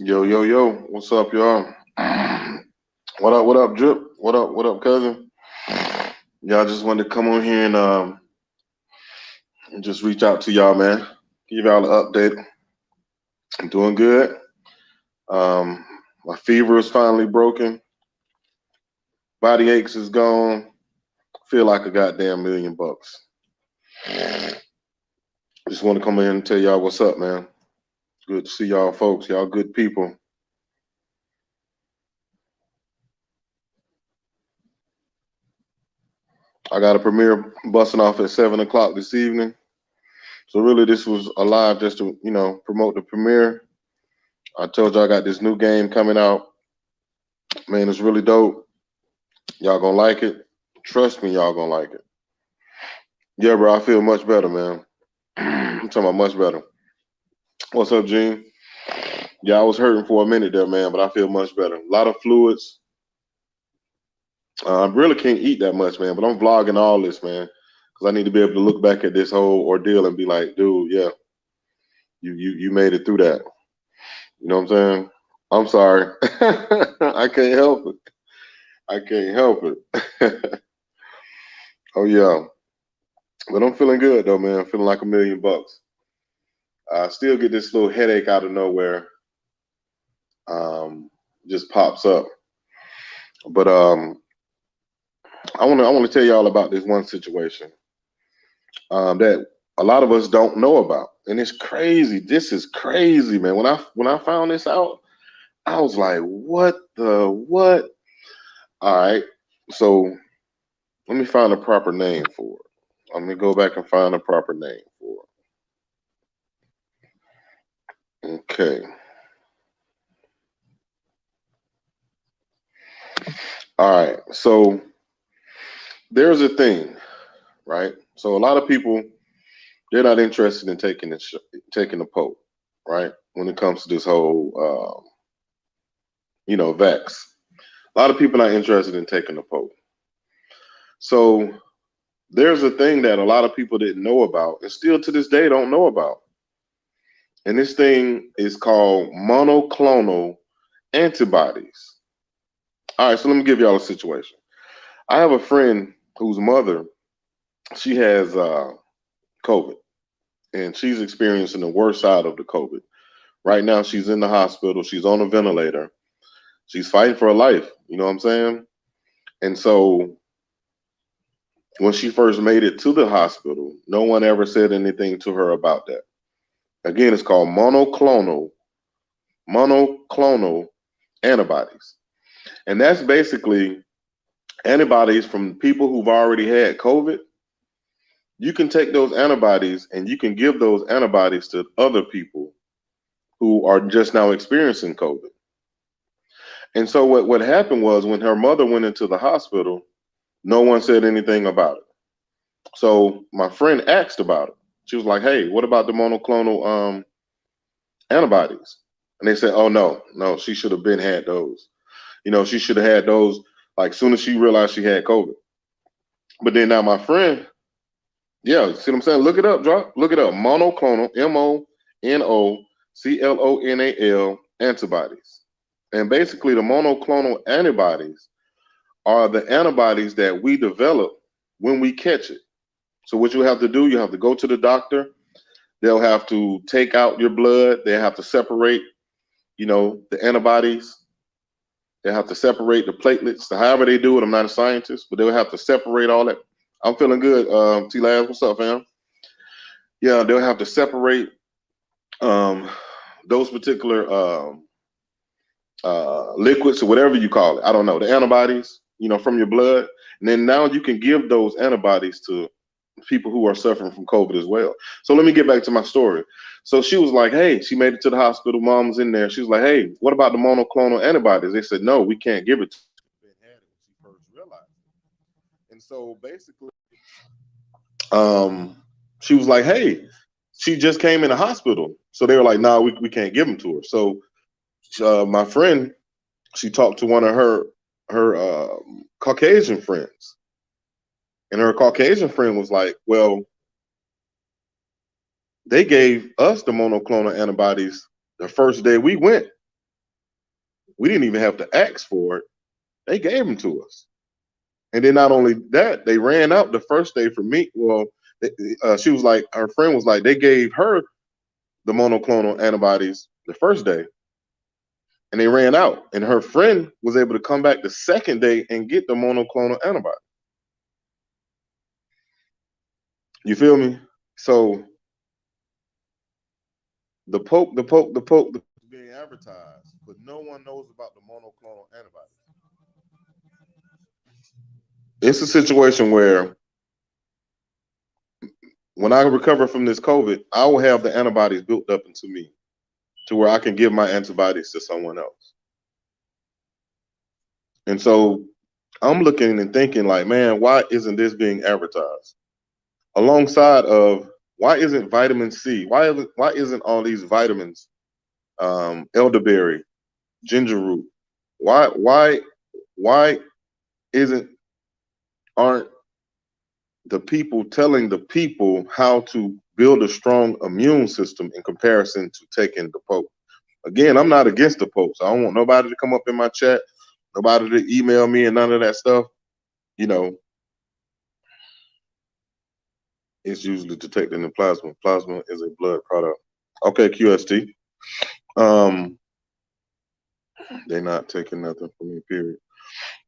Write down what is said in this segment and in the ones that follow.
Yo, yo, yo, what's up, y'all? What up, Drip? What up, cousin? Y'all just wanted to come on here and just reach out to y'all, man. Give y'all an update. I'm doing good. My fever is finally broken. Body aches is gone. Feel like a goddamn million bucks. Just want to come in and tell y'all what's up, man. Good to see y'all, folks. Y'all good people. I got a premiere busting off at 7 o'clock this evening. So really, this was a live just to promote the premiere. I told you I got this new game coming out. Man, it's really dope. Y'all gonna like it. Trust me, y'all gonna like it. Yeah, bro, I feel much better, man. I'm talking about much better. What's up, Gene? Yeah, I was hurting for a minute there, man, but I feel much better. A lot of fluids. I really can't eat that much, man, but I'm vlogging all this, man, because I need to be able to look back at this whole ordeal and be like, dude, yeah, you made it through that. You know what I'm saying? I'm sorry. I can't help it. I can't help it. Oh yeah. But I'm feeling good though, man. I'm feeling like a million bucks. I still get this little headache out of nowhere. Just pops up. But I wanna tell y'all about this one situation that a lot of us don't know about. And it's crazy. This is crazy, man. When I found this out, I was like, what the what? All right. So let me find a proper name for it. Let me go back and find a proper name for it. Okay. All right. So there's a thing, right? So a lot of people they're not interested in taking the poke, right? When it comes to this whole, vax. A lot of people not interested in taking the poke. So there's a thing that a lot of people didn't know about, and still to this day don't know about. And this thing is called monoclonal antibodies. All right, so let me give y'all a situation. I have a friend whose mother, she has COVID, and she's experiencing the worst side of the COVID. Right now, she's in the hospital. She's on a ventilator. She's fighting for her life. You know what I'm saying? And so when she first made it to the hospital, no one ever said anything to her about that. Again, it's called monoclonal antibodies. And that's basically antibodies from people who've already had COVID. You can take those antibodies and you can give those antibodies to other people who are just now experiencing COVID. And so what happened was when her mother went into the hospital, no one said anything about it. So my friend asked about it. She was like, "Hey, what about the monoclonal antibodies?" And they said, "Oh no, she should have been had those. She should have had those like soon as she realized she had COVID." But then now my friend, yeah, see what I'm saying? Look it up, drop. Look it up. Monoclonal, monoclonal antibodies. And basically the monoclonal antibodies are the antibodies that we develop when we catch it. So what you have to do, you have to go to the doctor. They'll have to take out your blood. They have to separate, the antibodies. They have to separate the platelets. So however they do it, I'm not a scientist, but they'll have to separate all that. I'm feeling good. T Labs, what's up, fam? Yeah, they'll have to separate um, those particular liquids or whatever you call it. I don't know, the antibodies, from your blood. And then now you can give those antibodies to people who are suffering from COVID as well. So let me get back to my story. So she was like, hey, she made it to the hospital. Mom was in there. She was like, hey, what about the monoclonal antibodies? They said, no, we can't give it to you. Had it when she first realized it. And so basically, um, she was like, hey, she just came in the hospital. So they were like, nah, we can't give them to her. So my friend, she talked to one of her Caucasian friends. And her Caucasian friend was like, well, they gave us the monoclonal antibodies the first day we went. We didn't even have to ask for it. They gave them to us. And then not only that, they ran out the first day for me. Well, she was like, her friend was like, they gave her the monoclonal antibodies the first day and they ran out. And her friend was able to come back the second day and get the monoclonal antibody. You feel me? So the Pope is being advertised, but no one knows about the monoclonal antibodies. It's a situation where when I recover from this COVID, I will have the antibodies built up into me to where I can give my antibodies to someone else. And so I'm looking and thinking like, man, why isn't this being advertised? Alongside of why isn't vitamin C? Why isn't all these vitamins, elderberry, ginger root? Why isn't aren't the people telling the people how to build a strong immune system in comparison to taking the Pope? Again, I'm not against the Pope, so I don't want nobody to come up in my chat, nobody to email me and none of that stuff. You know, it's usually detected in the plasma. Plasma is a blood product. Okay, QST. They're not taking nothing from me, period.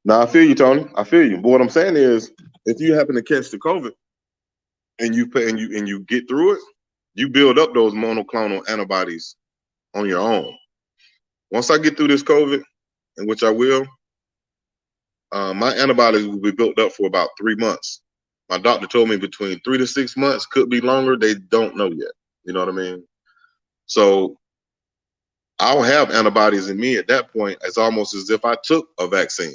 Now I feel you, Tony. I feel you. But what I'm saying is, if you happen to catch the COVID and you get through it, you build up those monoclonal antibodies on your own. Once I get through this COVID, in which I will, my antibodies will be built up for about 3 months. My doctor told me between 3 to 6 months, could be longer. They don't know yet. You know what I mean? So I'll have antibodies in me at that point. It's almost as if I took a vaccine.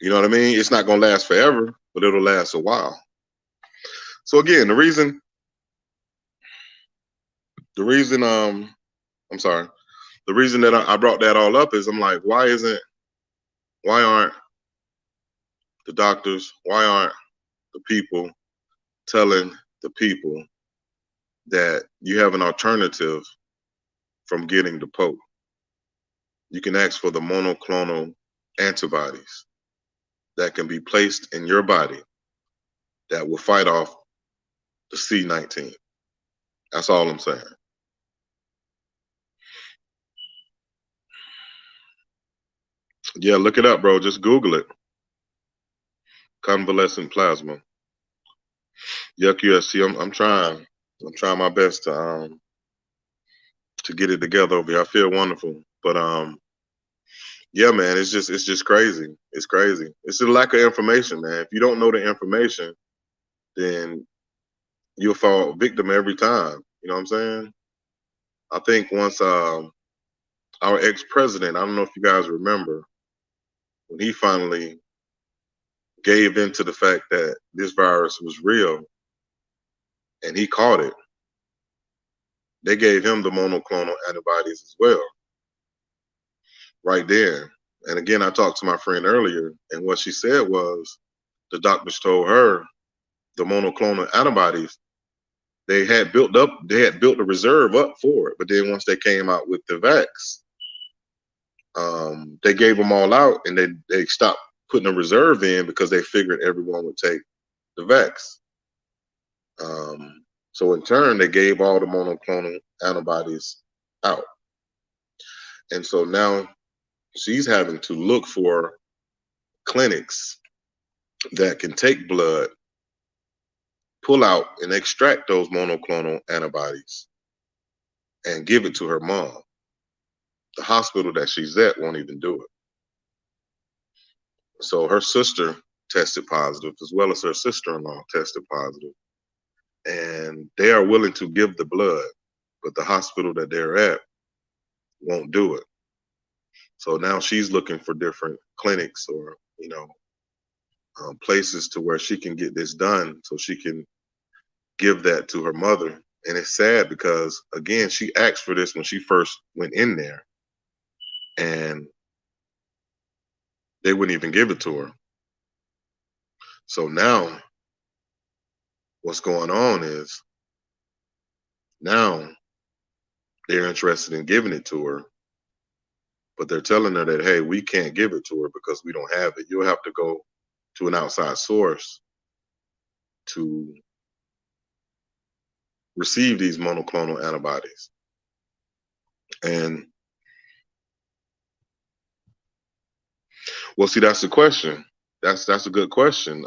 You know what I mean? It's not going to last forever, but it'll last a while. So again, the reason, I'm sorry, the reason that I brought that all up is I'm like, why aren't the doctors, why aren't the people telling the people that you have an alternative from getting the Pope? You can ask for the monoclonal antibodies that can be placed in your body that will fight off the C-19. That's all I'm saying. Yeah, look it up, bro. Just Google it. Convalescent plasma. Yeah, QST. I'm trying. I'm trying my best to get it together over here. I feel wonderful, but yeah, man, it's just crazy. It's crazy. It's a lack of information, man. If you don't know the information, then you'll fall victim every time. You know what I'm saying? I think once our ex-president, I don't know if you guys remember, when he finally gave in to the fact that this virus was real and he caught it, they gave him the monoclonal antibodies as well, right there. And again, I talked to my friend earlier, and what she said was the doctors told her the monoclonal antibodies, they had built a reserve up for it. But then once they came out with the vax, they gave them all out and they stopped putting a reserve in because they figured everyone would take the vax. So in turn, they gave all the monoclonal antibodies out. And so now she's having to look for clinics that can take blood, pull out and extract those monoclonal antibodies and give it to her mom. The hospital that she's at won't even do it. So her sister tested positive, as well as her sister-in-law tested positive. And they are willing to give the blood, but the hospital that they're at won't do it. So now she's looking for different clinics or, places to where she can get this done so she can give that to her mother. And it's sad because, again, she asked for this when she first went in there and they wouldn't even give it to her. So now what's going on is now they're interested in giving it to her, but they're telling her that, hey, we can't give it to her because we don't have it. You'll have to go to an outside source to receive these monoclonal antibodies. And well, see, that's the question. That's a good question.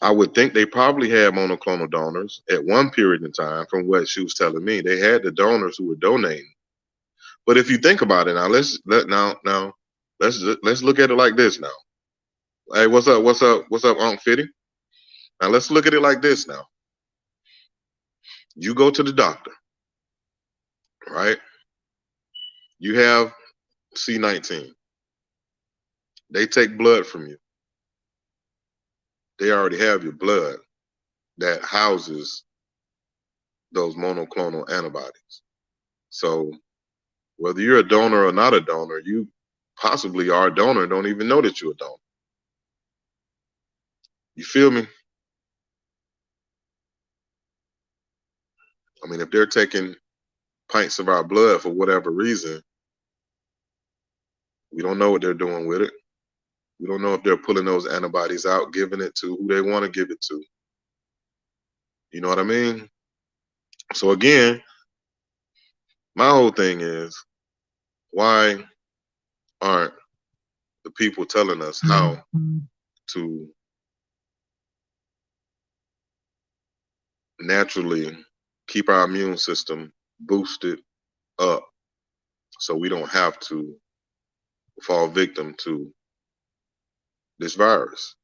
I would think they probably had monoclonal donors at one period in time. From what she was telling me, they had the donors who were donating. But if you think about it, now let's look at it like this now. Hey, what's up? What's up? What's up, Unc Fitty? Now let's look at it like this now. You go to the doctor, right? You have C19. They take blood from you. They already have your blood that houses those monoclonal antibodies. So whether you're a donor or not a donor, you possibly are a donor and don't even know that you're a donor. You feel me? I mean, if they're taking pints of our blood for whatever reason, we don't know what they're doing with it. We don't know if they're pulling those antibodies out, giving it to who they want to give it to. You know what I mean? So again, my whole thing is, why aren't the people telling us how to naturally keep our immune system boosted up so we don't have to fall victim to this virus?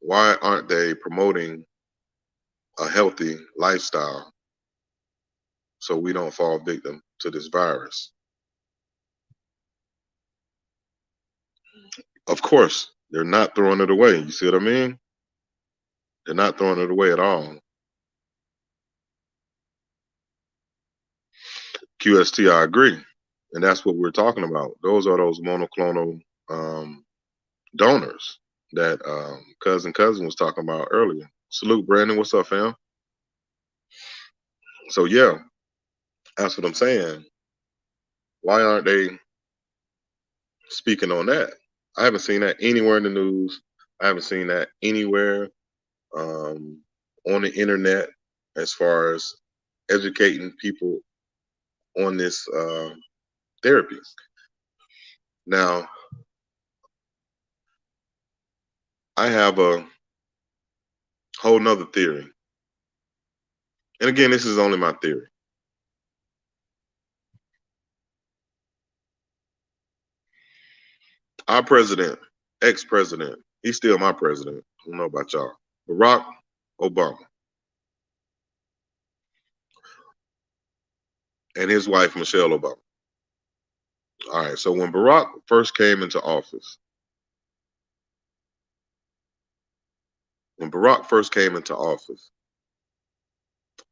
Why aren't they promoting a healthy lifestyle so we don't fall victim to this virus? Of course, they're not throwing it away. You see what I mean? They're not throwing it away at all. QST, I agree. And that's what we're talking about. Those are those monoclonal donors that Cousin was talking about earlier. Salute, Brandon. What's up, fam? So, yeah, that's what I'm saying. Why aren't they speaking on that? I haven't seen that anywhere in the news. I haven't seen that anywhere on the internet as far as educating people on this therapy. Now, I have a whole nother theory. And again, this is only my theory. Our president, ex-president, he's still my president. I don't know about y'all. Barack Obama and his wife, Michelle Obama. All right, so when Barack first came into office,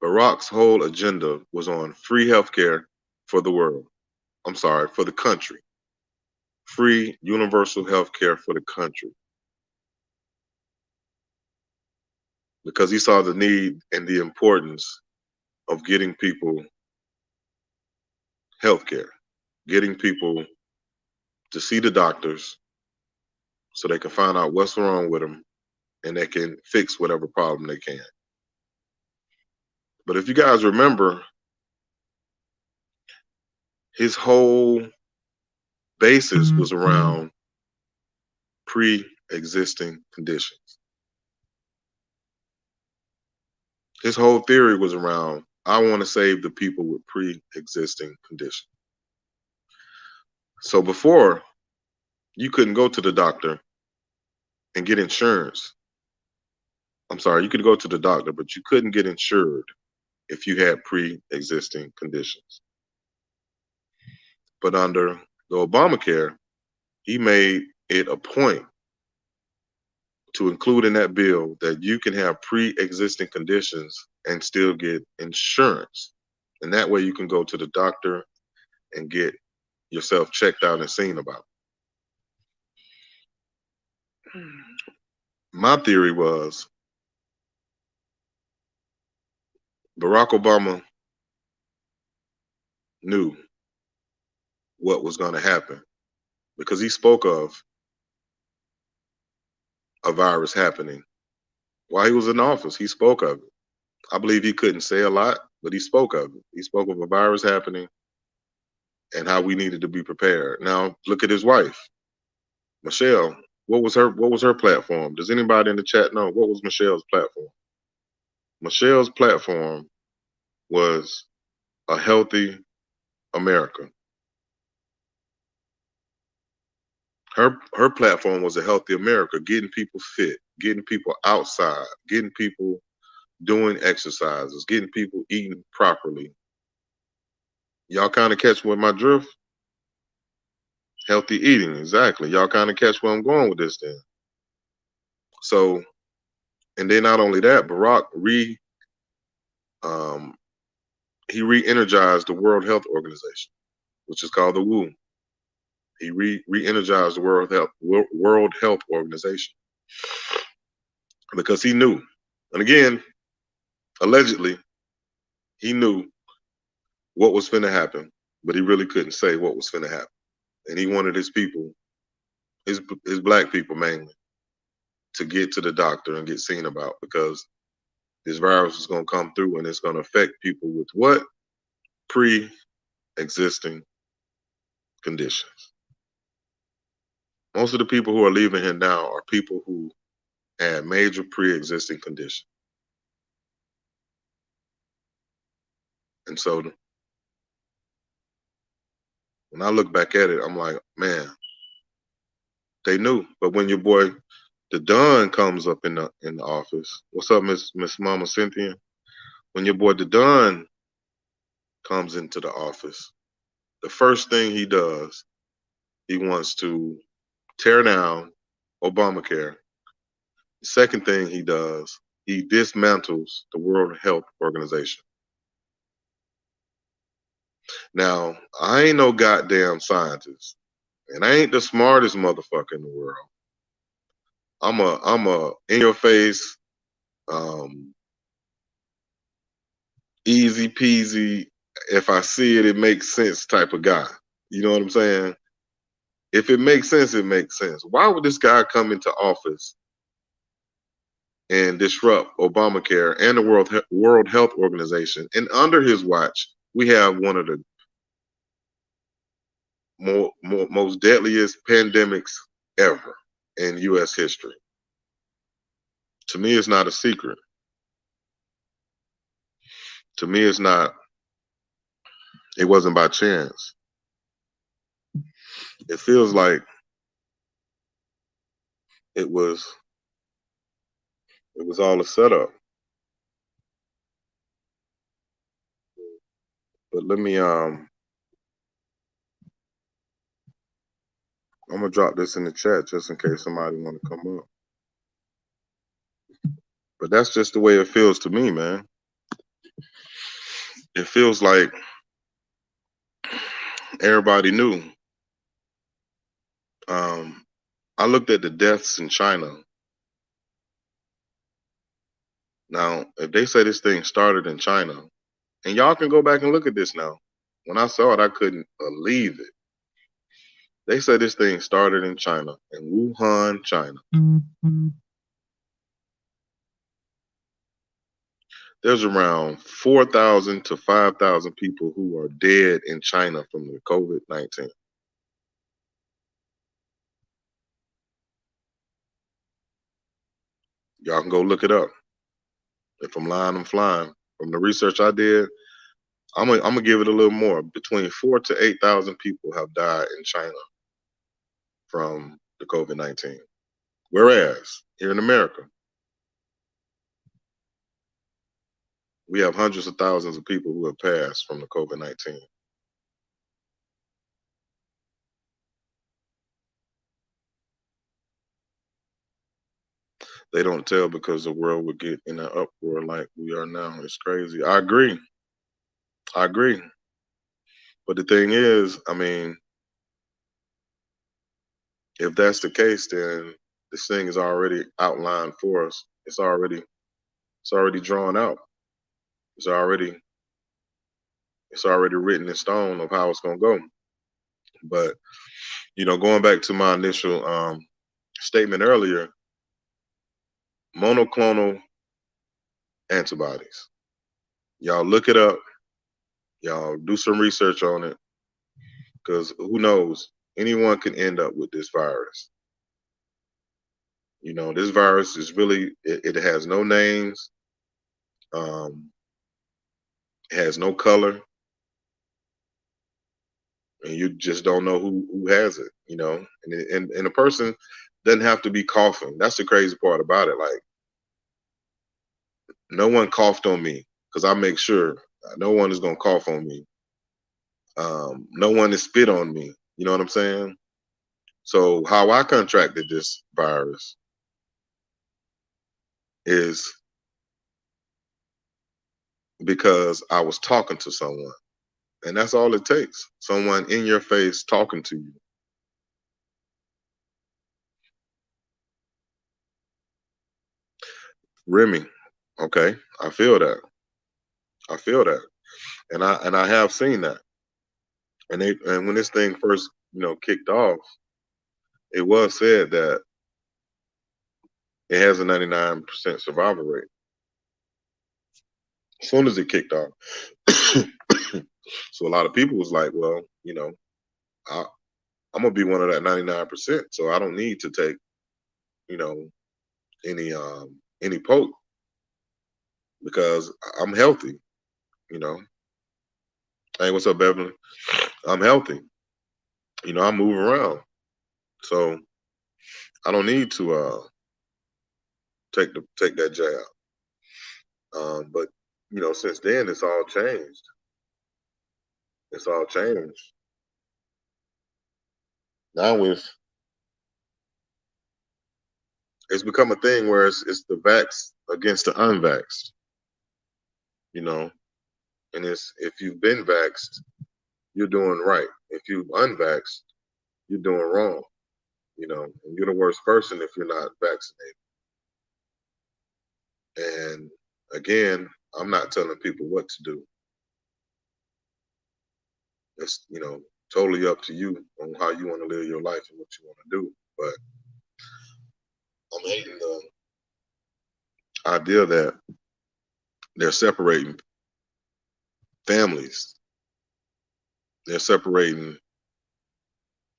Barack's whole agenda was on free healthcare for the world. I'm sorry, for the country. Free universal healthcare for the country. Because he saw the need and the importance of getting people healthcare, getting people to see the doctors so they can find out what's wrong with them and they can fix whatever problem they can. But if you guys remember, his whole basis was around pre-existing conditions. His whole theory was around, I want to save the people with pre-existing conditions. So before, you couldn't go to the doctor and get insurance. I'm sorry, you could go to the doctor, but you couldn't get insured if you had pre-existing conditions. But under the Obamacare, he made it a point to include in that bill that you can have pre-existing conditions and still get insurance. And that way you can go to the doctor and get yourself checked out and seen about. My theory was Barack Obama knew what was going to happen because he spoke of a virus happening while he was in office. He spoke of it. I believe he couldn't say a lot, but he spoke of it. He spoke of a virus happening and how we needed to be prepared. Now look at his wife, Michelle. What was her platform? Does anybody in the chat know what was Michelle's platform? Michelle's platform was a healthy America. Her platform was a healthy America, getting people fit, getting people outside, getting people doing exercises, getting people eating properly. Y'all kind of catch what my drift? Healthy eating, exactly. Y'all kind of catch where I'm going with this then. So, and then not only that, Barack he re-energized the World Health Organization, which is called the WHO. He re-energized the World Health Organization because he knew, and again, allegedly, he knew what was finna happen, but he really couldn't say what was finna happen, and he wanted his people, his black people mainly, to get to the doctor and get seen about because this virus is going to come through and it's going to affect people with what? Pre-existing conditions. Most of the people who are leaving here now are people who had major pre-existing conditions. And so when I look back at it, I'm like, man, they knew. But when your boy, the Don, comes up in the office, what's up, Miss Mama Cynthia? When your boy, the Don, comes into the office, the first thing he does, he wants to tear down Obamacare. The second thing he does, he dismantles the World Health Organization. Now, I ain't no goddamn scientist, and I ain't the smartest motherfucker in the world. I'm a in your face, easy peasy. If I see it, it makes sense type of guy. You know what I'm saying? If it makes sense, it makes sense. Why would this guy come into office and disrupt Obamacare and the World Health Organization? And under his watch, we have one of the most deadliest pandemics ever in U.S. history. To me, it's not a secret. To me, it's not. It wasn't by chance. It feels like it was all a setup. But let me I'm gonna drop this in the chat just in case somebody want to come up. But that's just the way it feels to me, man. It feels like everybody knew. I looked at the deaths in China. Now, if they say this thing started in China, and y'all can go back and look at this now. When I saw it, I couldn't believe it. They say this thing started in China, in Wuhan, China. There's around 4,000 to 5,000 people who are dead in China from the COVID-19. Y'all can go look it up. If I'm lying, I'm flying. From the research I did, I'm gonna give it a little more. Between 4,000 to 8,000 people have died in China from the COVID-19. Whereas here in America, we have hundreds of thousands of people who have passed from the COVID-19. They don't tell because the world would get in an uproar like we are now. It's crazy. I agree. But the thing is, I mean, if that's the case, then this thing is already outlined for us. It's already drawn out. It's already It's already written in stone of how it's gonna go. But going back to my initial statement earlier, monoclonal antibodies. Y'all look it up. Y'all do some research on it, because who knows? Anyone can end up with this virus. This virus is really, it has no names. Um, it has no color, and you just don't know who has it. And a person doesn't have to be coughing. That's the crazy part about it. Like, no one coughed on me, because I make sure no one is gonna cough on me. No one is spit on me. You know what I'm saying? So how I contracted this virus is because I was talking to someone. And that's all it takes. Someone in your face talking to you. Remy, okay, I feel that. I feel that. And I have seen that. And when this thing first, kicked off, it was said that it has a 99% survival rate. As soon as it kicked off. So a lot of people was like, well, I, I'm gonna be one of that 99%. So I don't need to take, you know, any poke, because I'm healthy, you know. Hey, what's up, Beverly? I'm healthy. I move around. So I don't need to take that jab. But since then it's all changed. It's all changed. Now it's become a thing where it's the vax against the unvaxxed, you know. And it's, if you've been vaxxed, you're doing right. If you've unvaxxed, you're doing wrong. And you're the worst person if you're not vaccinated. And again, I'm not telling people what to do. It's, totally up to you on how you want to live your life and what you want to do. But I'm hating the idea that they're separating families. They're separating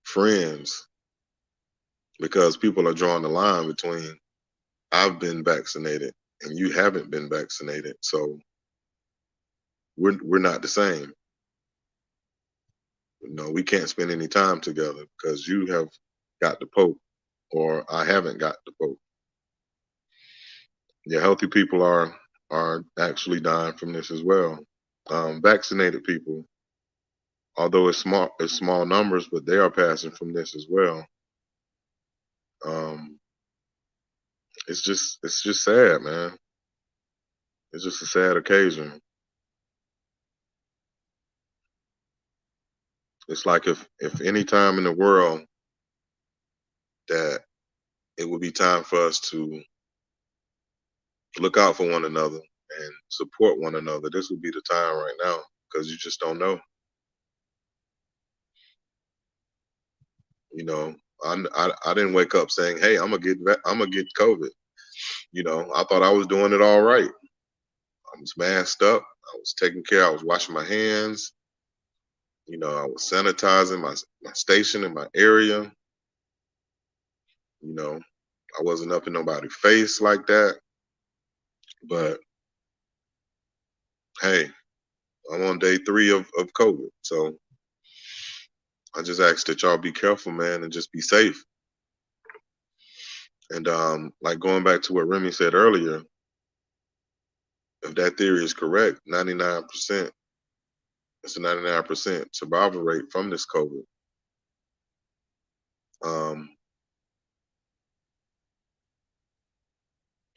friends, because people are drawing the line between, I've been vaccinated and you haven't been vaccinated. So we're not the same. We can't spend any time together because you have got the poke or I haven't got the poke. Yeah, healthy people are actually dying from this as well. Vaccinated people, although it's small numbers, but they are passing from this as well. Um, it's just sad, man. It's just a sad occasion. It's like, if any time in the world that it would be time for us to look out for one another and support one another, this would be the time right now, because you just don't know. You know, I didn't wake up saying, "Hey, I'm gonna get COVID." I thought I was doing it all right. I was masked up. I was taking care. I was washing my hands. I was sanitizing my station in my area. I wasn't up in nobody's face like that. But hey, I'm on day 3 of COVID. So I just ask that y'all be careful, man, and just be safe. And like, going back to what Remy said earlier, if that theory is correct, 99%, it's a 99% survival rate from this COVID. Um,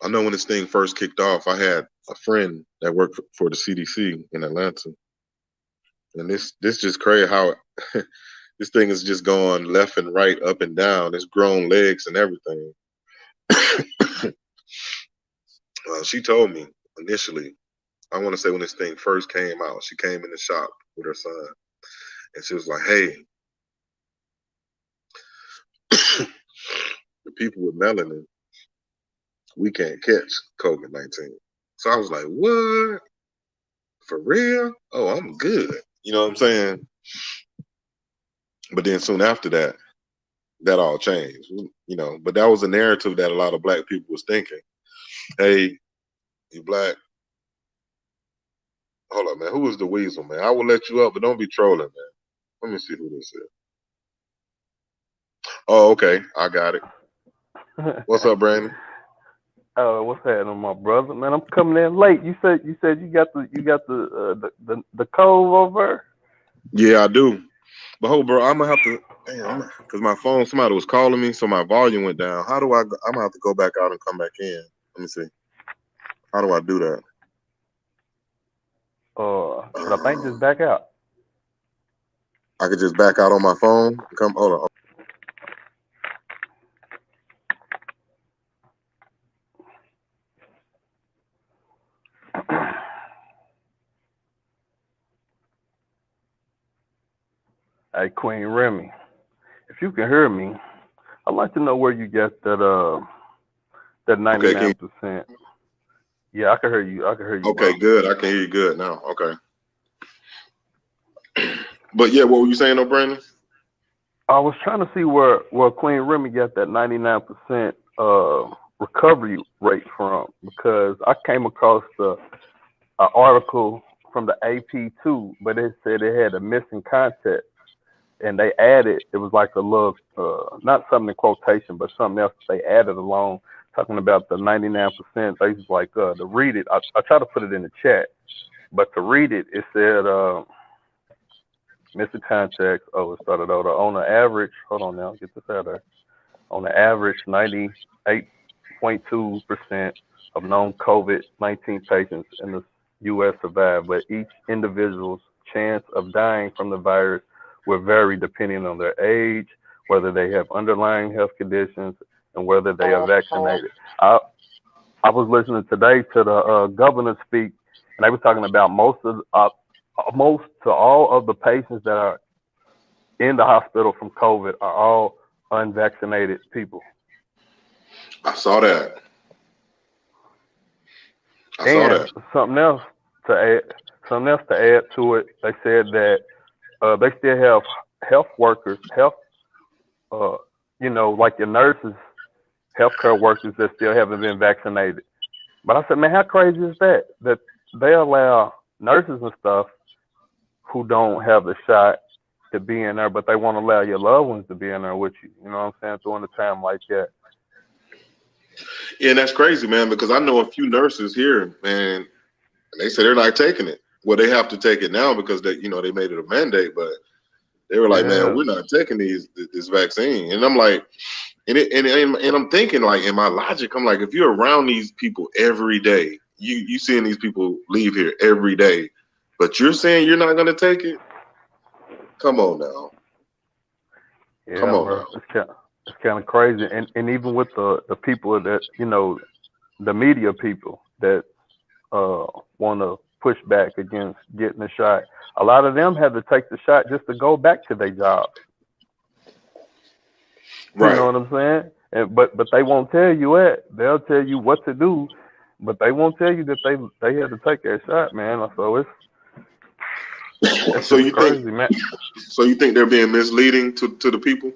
I know when this thing first kicked off, I had a friend that worked for the CDC in Atlanta, and this just crazy how this thing is just going left and right, up and down. It's grown legs and everything. She told me initially, I want to say when this thing first came out, she came in the shop with her son, and she was like, "Hey, the people with melanin, we can't catch COVID-19." So I was like, "What? For real? Oh, I'm good." You know what I'm saying? But then soon after that, that all changed. You know, but that was a narrative that a lot of black people was thinking. Hey, you black. Hold up, man. Who is the weasel, man? I will let you up, but don't be trolling, man. Let me see who this is. Oh, okay. I got it. What's up, Brandon? Oh, what's happening, my brother? Man, I'm coming in late. You said you got the cove over. Yeah, I do. But hold, bro, I'm gonna have to, damn, because my phone, somebody was calling me, so my volume went down. How do I? I'm gonna have to go back out and come back in. Let me see. How do I do that? But I think Uh, just back out. I could just back out on my phone. Come, hold on. Hey, Queen Remy, if you can hear me, I'd like to know where you get that Okay, 99%. Yeah, I can hear you. I can hear you, okay, bro. good. I can hear you good now. Okay. But yeah, what were you saying, though, Brandon? I was trying to see where Queen Remy got that 99% recovery rate from because I came across the an article from the AP too, but it said it had a missing context, and they added it was like a little not something in quotation, but something else they added along talking about the 99%. They was like to read it. I tried to put it in the chat, but to read it, it said missing context. Oh, it started over on the average. Hold on now, get this out of there. On the average, 98.2% of known COVID-19 patients in the U.S. survive, but each individual's chance of dying from the virus will vary depending on their age, whether they have underlying health conditions, and whether they are vaccinated. I, I was listening today to the governor speak, and they were talking about most to all of the patients that are in the hospital from COVID are all unvaccinated people. I saw that. I saw And that. to add, something else to add to it, they said that they still have health workers, uh, like your nurses, healthcare workers that still haven't been vaccinated. But I said, man, how crazy is that? That they allow nurses and stuff who don't have the shot to be in there, but they won't allow your loved ones to be in there with you. You know what I'm saying? During a time like that. Yeah, and that's crazy, man, because I know a few nurses here, man, and they say they're not taking it. Well, they have to take it now because they made it a mandate, but they were like, man, Yeah, we're not taking this vaccine. And I'm like, and I'm thinking like in my logic, I'm like, if you're around these people every day, you seeing these people leave here every day, but you're saying you're not gonna take it? Come on now. Come yeah, on bro. now. It's kind of crazy, and even with the people that the media people that uh want to push back against getting the shot. A lot of them have to take the shot just to go back to their jobs. You know Right. what I'm saying? But they won't tell you it. They'll tell you what to do, but they won't tell you that they had to take that shot, man. So it's So just you think crazy, man. they're being misleading to the people?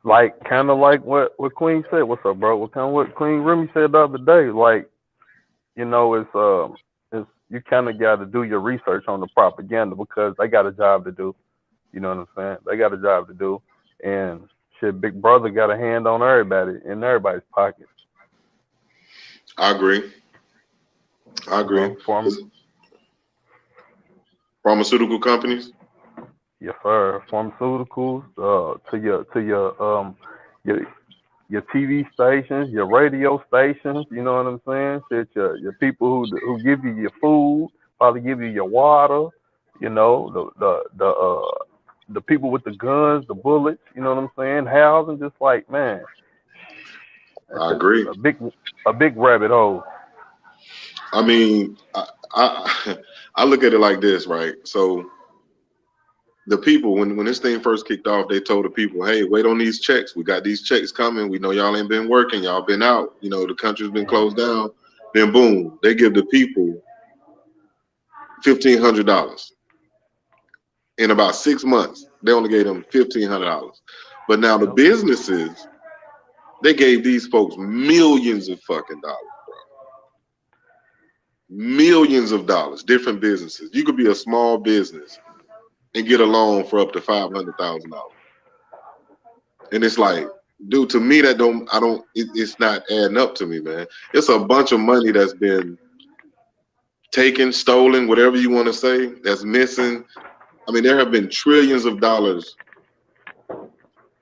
Like kind of like what Queen said. What's up, bro? What kind of what Queen Remy said the other day? Like it's you kind of got to do your research on the propaganda because they got a job to do. You know what I'm saying? They got a job to do, and shit, Big Brother got a hand on everybody in everybody's pocket. I agree. I You agree. know, from Pharmaceutical companies. your pharmaceuticals to your your TV stations, your radio stations. You know what I'm saying? Shit, your people who give you your food, probably give you your water. You know the people with the guns, the bullets. You know what I'm saying? Housing, just like man, that's I just agree. a big rabbit hole. I mean, I I look at it like this, right? So the people, when this thing first kicked off, they told the people, hey, wait on these checks. We got these checks coming. We know y'all ain't been working. Y'all been out. You know, the country's been closed down. Then boom, they give the people $1,500. In about 6 months, they only gave them $1,500. But now the businesses, they gave these folks millions of fucking dollars, bro. Millions of dollars, different businesses. You could be a small business and get a loan for up to $500,000. And it's like, dude, to me, it's not adding up to me, man. It's a bunch of money that's been taken, stolen, whatever you want to say, that's missing. I mean, there have been trillions of dollars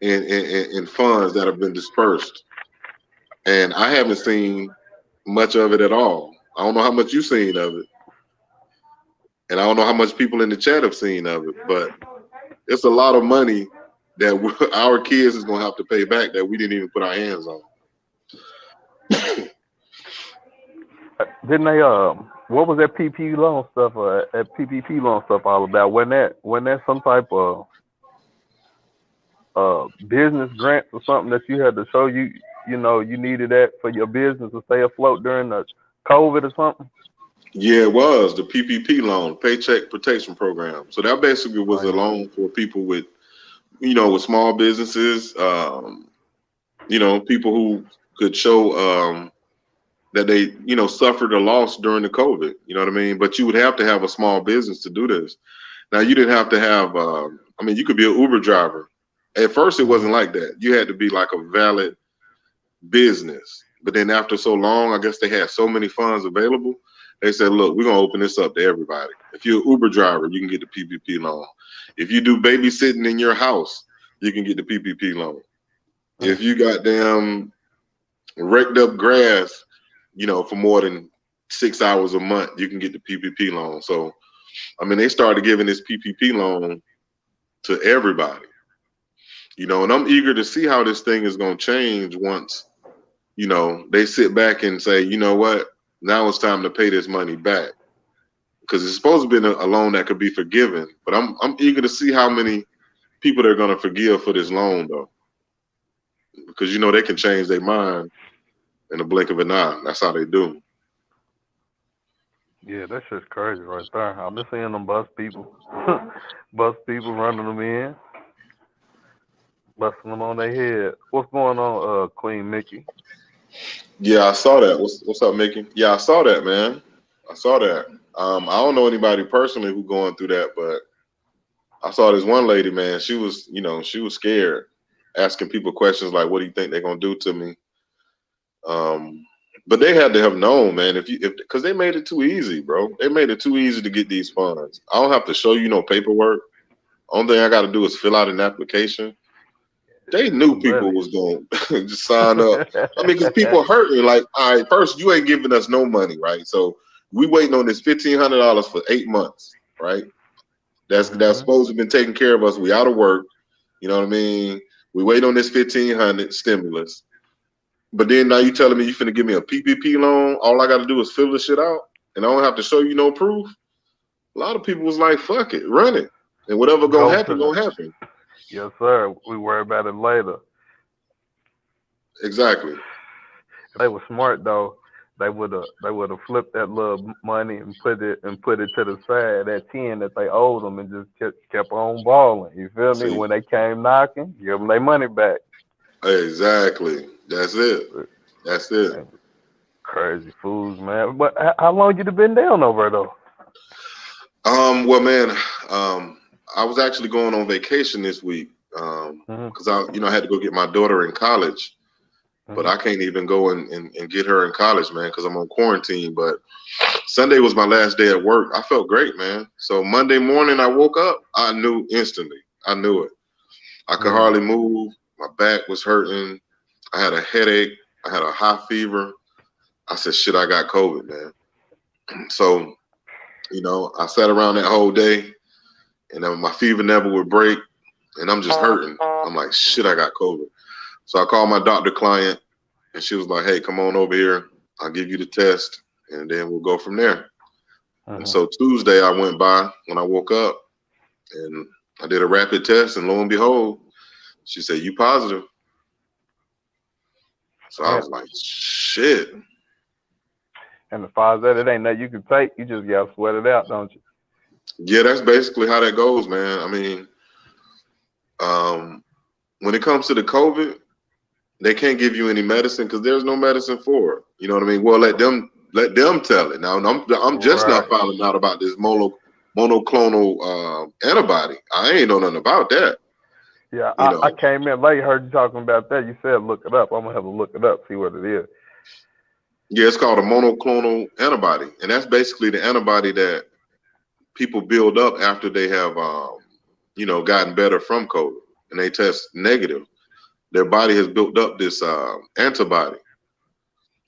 in funds that have been dispersed. And I haven't seen much of it at all. I don't know how much you've seen of it. And I don't know how much people in the chat have seen of it, but it's a lot of money that our kids is going to have to pay back that we didn't even put our hands on. Didn't they, what was that PPP loan stuff all about? Wasn't that some type of business grant or something that you had to show you needed that for your business to stay afloat during the COVID or something? Yeah, it was the PPP loan, Paycheck Protection Program. So that basically was a loan for people with, with small businesses, people who could show that they, suffered a loss during the COVID, you know what I mean? But you would have to have a small business to do this. Now, you didn't have to have, you could be an Uber driver. At first, it wasn't like that. You had to be like a valid business. But then after so long, I guess they had so many funds available. They said, look, we're going to open this up to everybody. If you're an Uber driver, you can get the PPP loan. If you do babysitting in your house, you can get the PPP loan. If you got damn raked up grass, for more than 6 hours a month, you can get the PPP loan. So, they started giving this PPP loan to everybody, and I'm eager to see how this thing is going to change once, they sit back and say, you know what, now it's time to pay this money back. Because it's supposed to be a loan that could be forgiven. But I'm eager to see how many people they're going to forgive for this loan, though. Because, they can change their mind in the blink of an eye. That's how they do. Yeah, that's just crazy right there. I'm just seeing them bus people running them in, busting them on their head. What's going on, Queen Mickey? Yeah, I saw that. What's up, Mickey? Yeah, I saw that, man. I saw that. I don't know anybody personally who going through that, but I saw this one lady, man. She was, she was scared, asking people questions like, "What do you think they're gonna do to me?" But they had to have known, man. Because they made it too easy, bro. They made it too easy to get these funds. I don't have to show you no paperwork. Only thing I got to do is fill out an application. They knew people was going to just sign up. Because people are hurting. Like, all right, first, you ain't giving us no money, right? So we waiting on this $1,500 for 8 months, right? That's supposed to have been taking care of us. We out of work. You know what I mean? We wait on this $1,500 stimulus. But then now you telling me you finna give me a PPP loan? All I got to do is fill this shit out, and I don't have to show you no proof? A lot of people was like, fuck it, run it. And whatever gonna happen, gonna happen. Yes, sir. We worry about it later. Exactly. If they were smart though, they would have flipped that little money and put it to the side, that 10 that they owed them, and just kept on balling. You feel me? When they came knocking, give them their money back. Exactly. That's it. That's it. Crazy fools, man. But how long you been down over though? Well, man, I was actually going on vacation this week because I had to go get my daughter in college, but I can't even go and get her in college, man, because I'm on quarantine. But Sunday was my last day at work. I felt great, man. So Monday morning I woke up, I knew instantly. I knew it. I could hardly move. My back was hurting. I had a headache. I had a high fever. I said, shit, I got COVID, man. So, I sat around that whole day, and then my fever never would break, and I'm just hurting. I'm like, shit, I got COVID. So I called my doctor client, and she was like, hey, come on over here. I'll give you the test, and then we'll go from there. And so Tuesday I went by when I woke up, and I did a rapid test, and lo and behold, she said, "You positive." So I And, was like, "Shit." and as far as that, it ain't nothing you can take. You just gotta sweat it out, don't you? Yeah, that's basically how that goes, man. I mean, when it comes to the COVID, they can't give you any medicine because there's no medicine for it. You know what I mean? Well, let them tell it. Now, I'm just now Right. finding out about this monoclonal antibody. I ain't know nothing about that. Yeah, You I know, came in late, heard you talking about that. You said look it up. I'm gonna have to look it up, see what it is. yeah, it's called a monoclonal antibody, and that's basically the antibody that people build up after they have, gotten better from COVID, and they test negative. Their body has built up this antibody,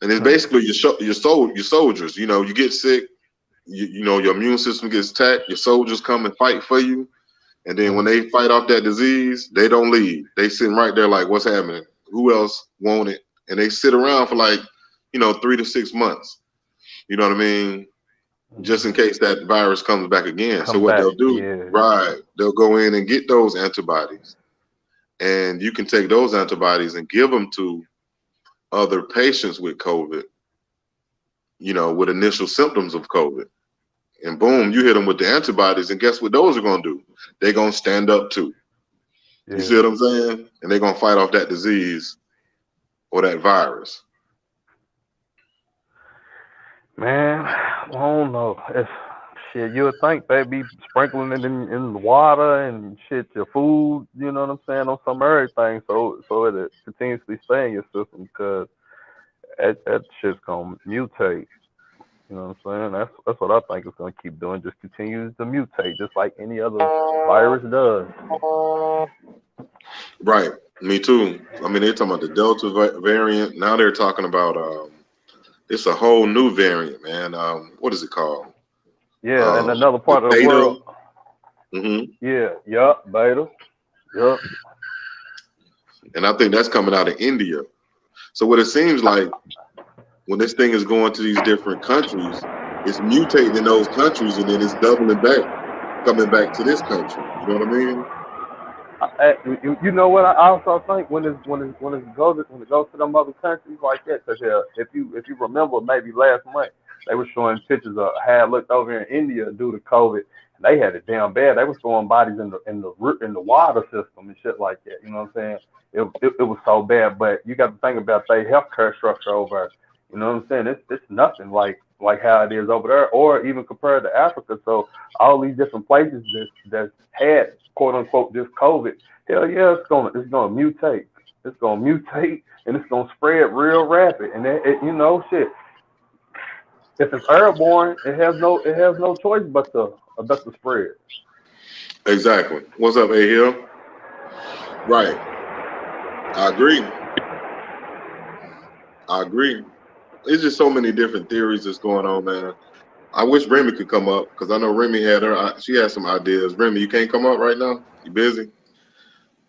and it's Hmm. basically your soldiers. You know, you get sick, your immune system gets attacked. Your soldiers come and fight for you, and then when Hmm. they fight off that disease, they don't leave. They sitting right there like, "What's happening? Who else want it?" And they sit around for like, 3 to 6 months. You know what I mean? Just in Hmm. case that virus comes back again. So Come what back. they'll do, Yeah. right? They'll go in and get those antibodies, and you can take those antibodies and give them to other patients with COVID. With initial symptoms of COVID. And boom, you hit them with the antibodies, and guess what those are gonna do? They're gonna stand up too. You see Yeah. what I'm saying? And they're gonna fight off that disease or that virus. Man, I don't know. It's shit. You would think they'd be sprinkling it in the water and shit, your food. You know what I'm saying? On some everything, so it continuously stay in your system because that shit's gonna mutate. You know what I'm saying? That's what I think it's gonna keep doing. Just continues to mutate, just like any other virus does. Right. Me too. I mean, they're talking about the Delta variant. Now they're talking about it's a whole new variant, man. What is it called? Yeah, and another The part of the Beta. world. hmm Yeah, yup, beta. Yup. And I think that's coming out of India. So what it seems like when this thing is going to these different countries, it's mutating in those countries and then it's doubling back, coming back to this country. You know what I mean? You know what I also think when it goes to them other countries like that, because if you remember maybe last month they were showing pictures of how it looked over in India due to COVID, and they had it damn bad. They was throwing bodies in the water system and shit like that. You know what I'm saying? It was so bad, but you got to think about their healthcare structure over there. You know what I'm saying? It's nothing like how it is over there, or even compared to Africa. So all these different places that had quote unquote this COVID, hell yeah, it's gonna mutate. It's gonna mutate and it's gonna spread real rapid. And shit. If it's airborne, it has no choice but to spread. Exactly. What's up, A Hill? Right. I agree. I agree. It's just so many different theories that's going on, man. I wish Remy could come up because I know Remy she had some ideas. Remy, you can't come up right now? You busy?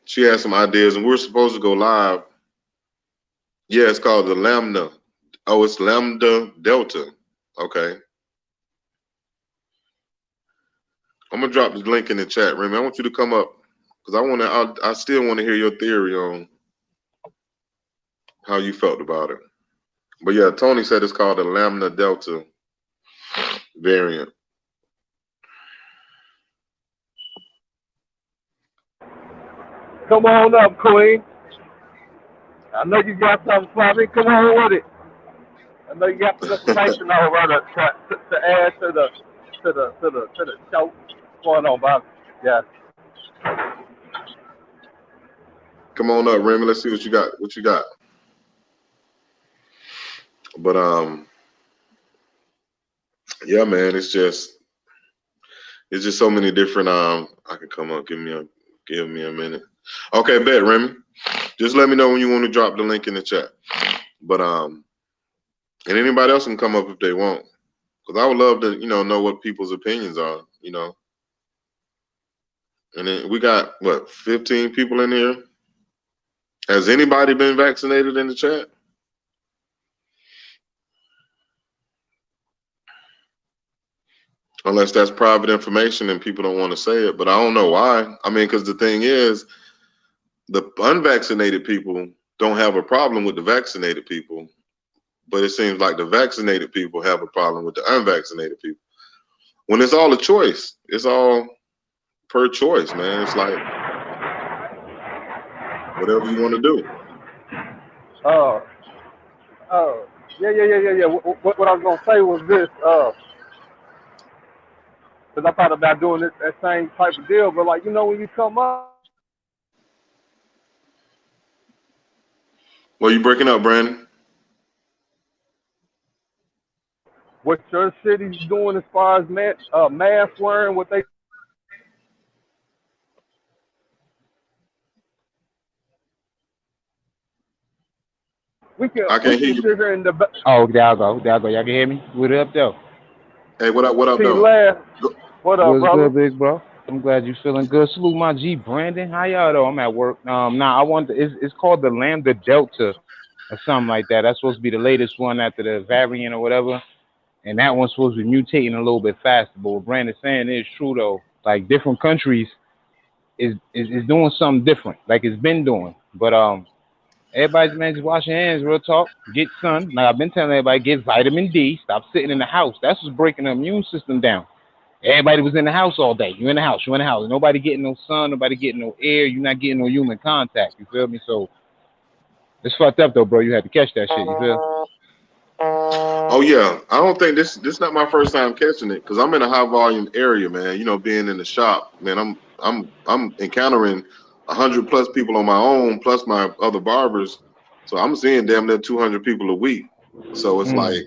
She had some ideas, and we're supposed to go live. Yeah, it's called the Lambda. Oh, it's Lambda Delta. Okay. I'm gonna drop the link in the chat, Remy. I want you to come up because I still want to hear your theory on how you felt about it. But yeah, Tony said it's called the Lambda Delta variant. Come on up, Queen. I know you got something for me. Come on with it. I know you got some information over to add to the show. What's going on, Bob? Yeah. Come on up, Remy. Let's see what you got. What you got? But yeah, man, it's just so many different. I can come up. Give me a minute. Okay, bet, Remy. Just let me know when you want to drop the link in the chat. But and anybody else can come up if they want, because I would love to, know what people's opinions are. And then we got what 15 people in here. Has anybody been vaccinated in the chat? unless that's private information and people don't want to say it. But I don't know why. I mean, because the thing is, the unvaccinated people don't have a problem with the vaccinated people, but it seems like the vaccinated people have a problem with the unvaccinated people. When it's all a choice, it's all per choice, man. It's like whatever you want to do. Uh, yeah. What I was gonna say was this, because I thought about doing this that same type of deal, but like when you come up, Well, you breaking up, Brandon? what your city's doing as far as mask wearing, what they we can I we can't hear can you. sit here and debate. Oh, there I go. There I go. Y'all can hear me? What up, though? Hey, what up? What up, See, though? last, what up, What's brother? good, big bro? I'm glad you feeling good. Salute my G, Brandon. How y'all though? I'm at work. Now I want it's called the Lambda Delta or something like that. That's supposed to be the latest one after the variant or whatever. And that one's supposed to be mutating a little bit faster. But what Brandon's saying is true though. Like different countries is doing something different, like it's been doing. But everybody's man just wash your hands, real talk. Get sun. Like I've been telling everybody, get vitamin D. Stop sitting in the house. That's what's breaking the immune system down. Everybody was in the house all day. You in the house. You in the house. Nobody getting no sun. Nobody getting no air. You're not getting no human contact. You feel me? So it's fucked up though, bro. You had to catch that shit. You feel? Oh yeah, I don't think this not my first time catching it because I'm in a high volume area, man. You know, being in the shop, man. I'm encountering 100+ people on my own, plus my other barbers. So I'm seeing damn near 200 people a week. So it's like,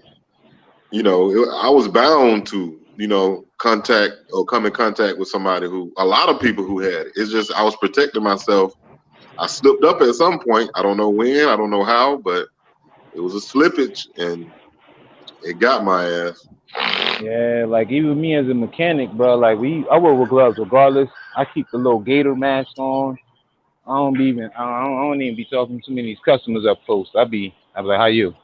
I was bound to, contact or come in contact with somebody who, a lot of people who had it. It's just I was protecting myself. I slipped up at some point. I don't know when, I don't know how, but it was a slippage and it got my ass. Yeah, like even me as a mechanic, bro. Like I work with gloves regardless. I keep the little gator mask on. I don't even be talking to many of these customers up close. I be like, how you?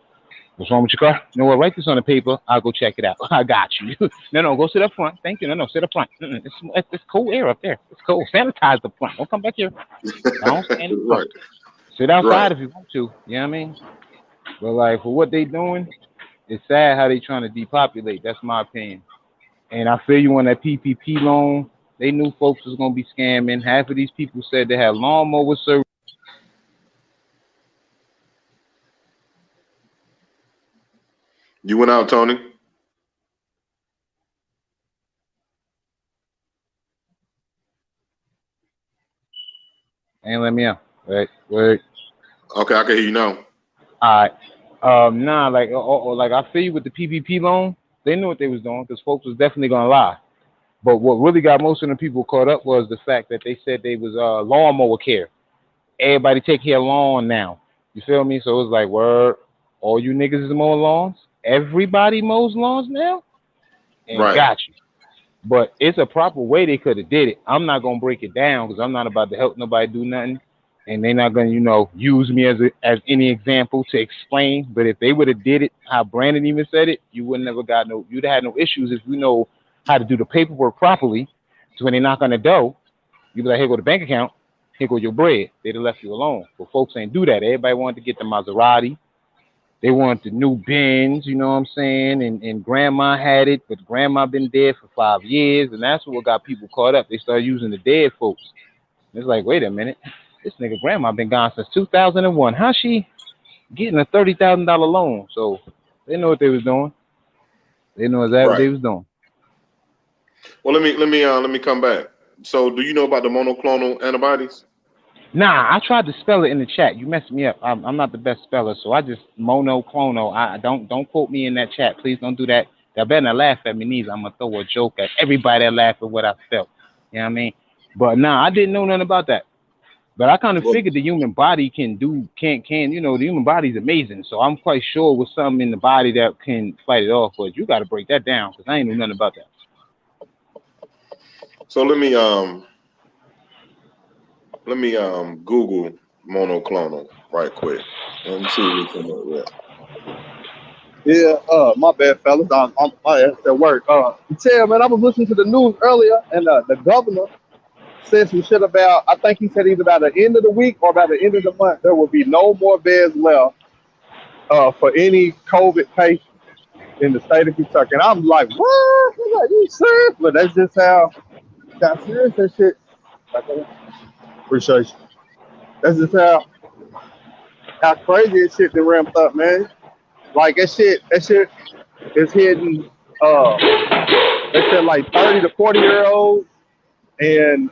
What's wrong with your car? You know what? Write this on the paper. I'll go check it out. I got you. No, go sit up front. Thank you. No, sit up front. It's cold air up there. It's cold. Sanitize the front. Don't come back here. Don't stand in front. Right. Sit outside Right. if you want to. You know what I mean? But like for what they doing, it's sad how they trying to depopulate. That's my opinion. And I feel you on that PPP loan. They knew folks was gonna be scamming. Half of these people said they had lawnmower service. You went out, Tony? And let me out. Wait. Okay, I can hear you now. All right. Nah, like I feel you with the PPP loan. They knew what they was doing because folks was definitely gonna lie. But what really got most of the people caught up was the fact that they said they was lawnmower care. Everybody take care of lawn now. You feel me? So it was like, word, all you niggas is mowing lawns. Everybody mows lawns now, and Right. got you. But it's a proper way they could have did it. I'm not gonna break it down because I'm not about to help nobody do nothing, and they're not gonna, use me as any example to explain. But if they would have did it how Brandon even said it, you would never got no. You'd have had no issues if you know how to do the paperwork properly. So when they knock on the door, you be like, "Here go the bank account. Here go your bread." They'd have left you alone. But folks ain't do that. Everybody wanted to get the Maserati. They want the new bins, you know what I'm saying? And grandma had it, but grandma been dead for 5 years, and that's what got people caught up. They started using the dead folks. It's like, wait a minute, this nigga grandma been gone since 2001. How she getting a $30,000 loan? So they know what they was doing. They know exactly what Right. they was doing. Well, let me come back. So, do you know about the monoclonal antibodies? Nah, I tried to spell it in the chat. You messed me up. I'm not the best speller, so I just monoclonal. I don't quote me in that chat. Please don't do that. Y'all better not laugh at me neither. I'm gonna throw a joke at everybody that laugh at what I spelled. You know what I mean? But nah, I didn't know nothing about that. But I kind of Well, figured the human body can the human body is amazing. So I'm quite sure with something in the body that can fight it off. But you got to break that down because I ain't know nothing about that. so let me Google monoclonal right quick and see what we come up with. Yeah, my bad, fellas. I'm my ass at work. Tell man, I was listening to the news earlier, and the governor said some shit about. I think he said either by the end of the week or by the end of the month, there will be no more beds left for any COVID patient in the state of Kentucky. And I'm like, what? I'm like, you serious? But that's just how serious that shit. Okay. Appreciate you. That's just how crazy that shit been ramped up, man. Like that shit is hitting. They said like 30 to 40-year olds and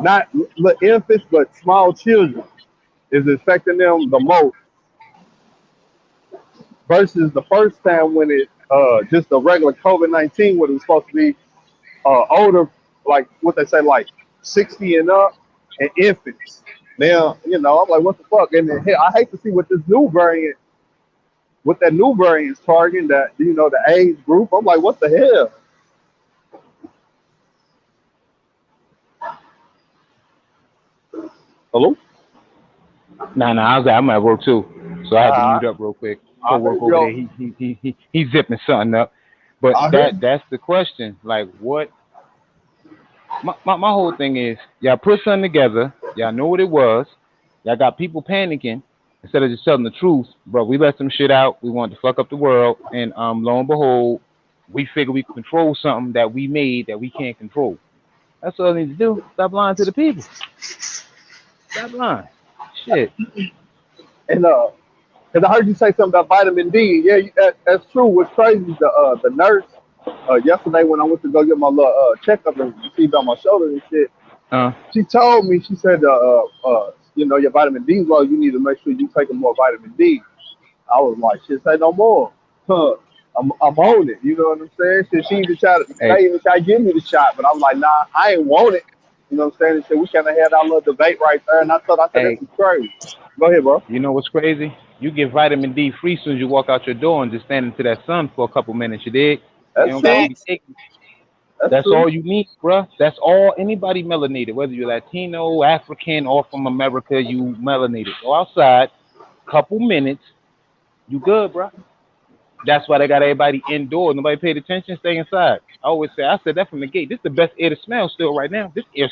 not little infants but small children is affecting them the most versus the first time when it just a regular COVID-19 when it was supposed to be older, like what they say, like 60 and up, and infants. Now, I'm like, what the fuck? And then, hell, I hate to see what that new variant is targeting, that, the age group. I'm like, what the hell? Hello? Nah, I'm at work too, so I had to Uh, mute up real quick. I Co-work heard over there, yo. he's zipping something up. But I heard. that's the question. Like, what? My whole thing is, y'all put something together. Y'all know what it was. Y'all got people panicking instead of just telling the truth. Bro, we let some shit out. We wanted to fuck up the world, and lo and behold, we figure we can control something that we made that we can't control. That's all I need to do. Stop lying to the people. Stop lying. Shit. And because I heard you say something about vitamin D. Yeah, that's true. What's crazy is the nurse yesterday when I went to go get my little checkup and see about my shoulder and shit. Uh, She told me, she said, your vitamin D is low. You need to make sure you taking more vitamin D. I was like, shit, say no more. Huh. I'm on it. You know what I'm saying? She even tried to, hey, they even tried to give me the shot, but I'm like, nah, I ain't want it. You know what I'm saying? And so we kind of had our little debate right there, and I said, this hey, is crazy. Go ahead, bro. you know what's crazy? You get vitamin D free soon as you walk out your door and just stand into that sun for a couple minutes. You dig? You That's don't got to true. be taking. That's That's true. all you need, bruh. That's all anybody melanated, whether you're Latino, African, or from America, you melanated. Go outside, couple minutes, you good, bruh. That's why they got everybody indoors. Nobody paid attention, stay inside. I said that from the gate. This is the best air to smell still right now. This air,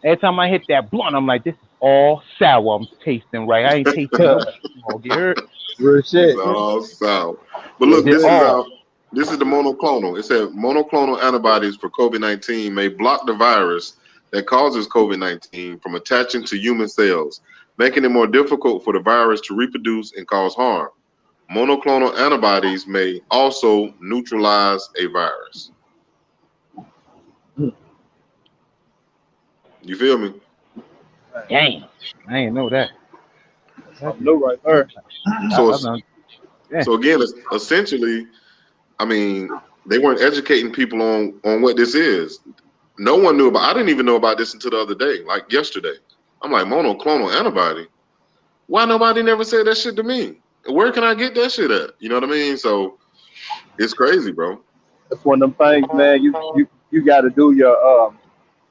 every time I hit that blunt, I'm like, this is all sour I'm tasting right. I ain't tasting no smog. You heard? Real It's shit. all sound. But Real look, They're this is shit. all. our this is the monoclonal. It said monoclonal antibodies for COVID-19 may block the virus that causes COVID-19 from attaching to human cells, making it more difficult for the virus to reproduce and cause harm. Monoclonal antibodies may also neutralize a virus. You feel me? Damn. I ain't know that. Something new right there. So I know. Yeah. so again, essentially, I mean, they weren't educating people on what this is. No one knew about. I didn't even know about this until the other day, like yesterday. I'm like, monoclonal antibody. Why nobody never said that shit to me? Where can I get that shit at? You know what I mean? So it's crazy, bro. That's one of them things, man. You got to do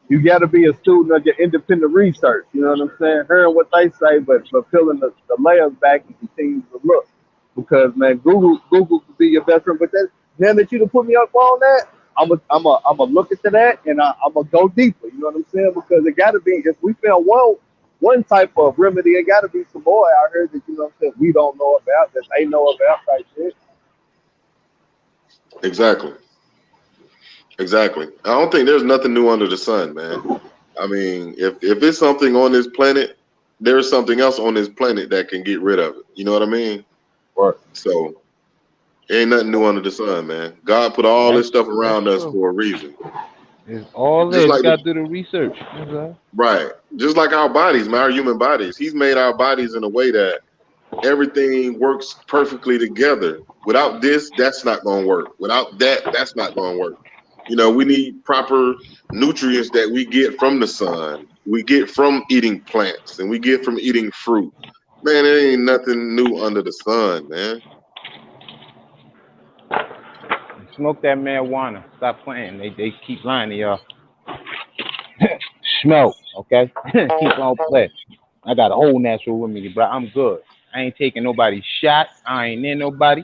you got to be a student of your independent research. You know what I'm saying? Hearing what they say, but peeling the layers back and continue to look. Because man, Google could be your best friend. But now that you done put me up on that, I'm a look into that and I'm gonna go deeper. You know what I'm saying? Because it got to be, if we found one type of remedy, it got to be some more out here that, you know what I'm saying, we don't know about, that they know about type shit. Exactly. Exactly. I don't think there's nothing new under the sun, man. I mean, if it's something on this planet, there's something else on this planet that can get rid of it. You know what I mean? Right. So ain't nothing new under the sun, man. God put all That's this stuff around us true. for a reason. It's all there. Just Just like gotta do the research. That's all. right. Just like our bodies, man, our human bodies. He's made our bodies in a way that everything works perfectly together. Without this, that's not gonna work. Without that, that's not gonna work. You know, we need proper nutrients that we get from the sun, we get from eating plants, and we get from eating fruit. Man, there ain't nothing new under the sun, man. Smoke that marijuana. Stop playing. They keep lying to y'all. Smoke, okay? Keep on playing. I got a whole natural with me, bro. I'm good. I ain't taking nobody's shot. I ain't in nobody.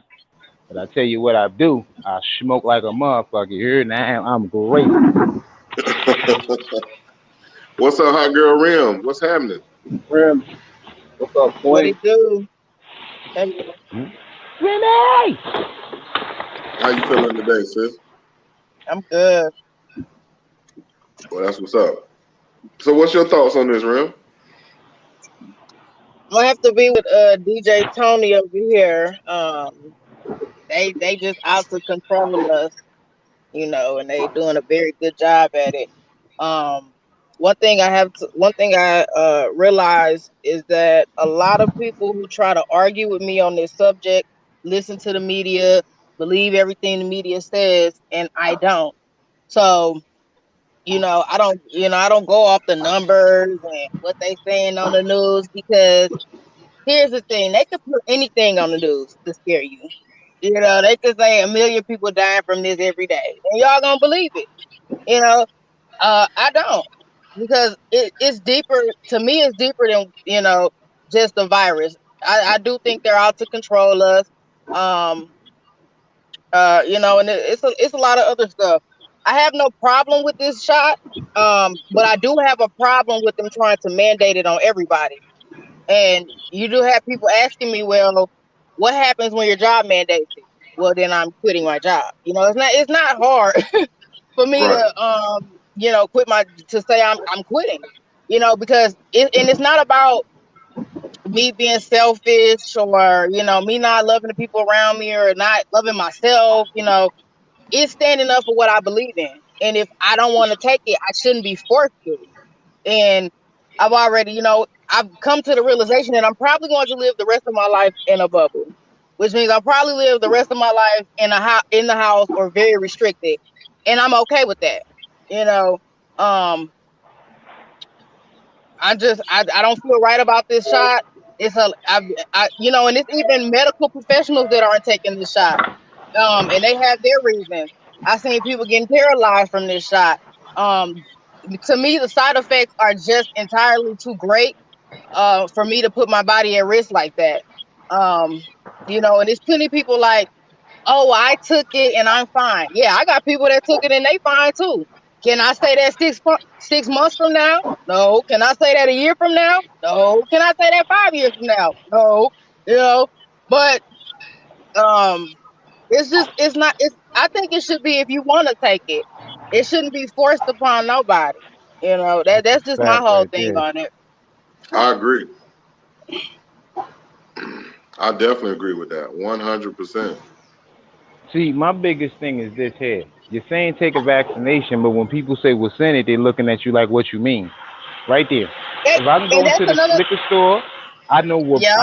But I tell you what I do. I smoke like a motherfucker. Here now I'm great. What's up, hot girl Rim? What's happening? Rim, what's up, What Queen? it do? Hey, Renee! How you feeling today, sis? I'm good. Well, that's what's up. So, what's your thoughts on this, Rim? I'm gonna have to be with DJ Tony over here. They just out to control us, and they doing a very good job at it. Um, one thing I realize is that a lot of people who try to argue with me on this subject listen to the media, believe everything the media says, and I don't. So, I don't go off the numbers and what they saying on the news because here's the thing: they could put anything on the news to scare you. They could say a million people dying from this every day, and y'all gonna believe it. You know, I don't because it's deeper to me. It's deeper than just the virus. I do think they're out to control us. Um, and it's a lot of other stuff. I have no problem with this shot, but I do have a problem with them trying to mandate it on everybody. And you do have people asking me, well, what happens when your job mandates it? Well, then I'm quitting my job. It's not hard for me Right. to quit to say I'm quitting. Because it's not about me being selfish or me not loving the people around me or not loving myself. It's standing up for what I believe in. And if I don't want to take it, I shouldn't be forced to. And I've already, I've come to the realization that I'm probably going to live the rest of my life in a bubble, which means I'll probably live the rest of my life in the house or very restricted. And I'm okay with that. You know, um, I don't feel right about this shot. And it's even medical professionals that aren't taking the shot. And they have their reasons. I've seen people getting paralyzed from this shot. Um, to me, the side effects are just entirely too great for me to put my body at risk like that. Um, and there's plenty of people like, oh, I took it and I'm fine. Yeah, I got people that took it and they fine too. Can I say that 6 months from now? No. Can I say that a year from now? No. Can I say that 5 years from now? No. But um, I think it should be if you want to take it. It shouldn't be forced upon nobody. That's just my Fact whole right thing there. on it. I agree. I definitely agree with that. 100%. See, my biggest thing is this here. You're saying take a vaccination, but when people say what's in it, they're looking at you like what you mean. Right there. That, If I can and go that's into the another. liquor store, Yeah.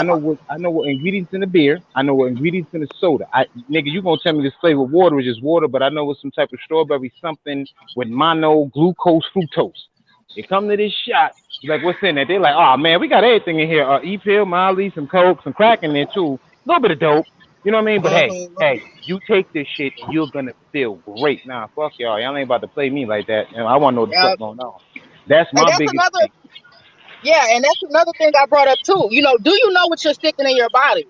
I know what ingredients in the beer, I know what ingredients in the soda. Nigga, you gonna tell me this flavored water is just water, but I know it's some type of strawberry something with mono glucose fructose. They come to this shot, like what's in it? They're like, oh man, we got everything in here. E-pill, Molly, some coke, some crack in there too. A little bit of dope. You know what I mean? But Mhm. hey, you take this shit and you're gonna feel great. Nah, fuck y'all. Y'all ain't about to play me like that. I want to know what the Yeah. fuck going on. That's And my that's biggest another. thing. Yeah, and that's another thing I brought up too. Do you know what you're sticking in your body?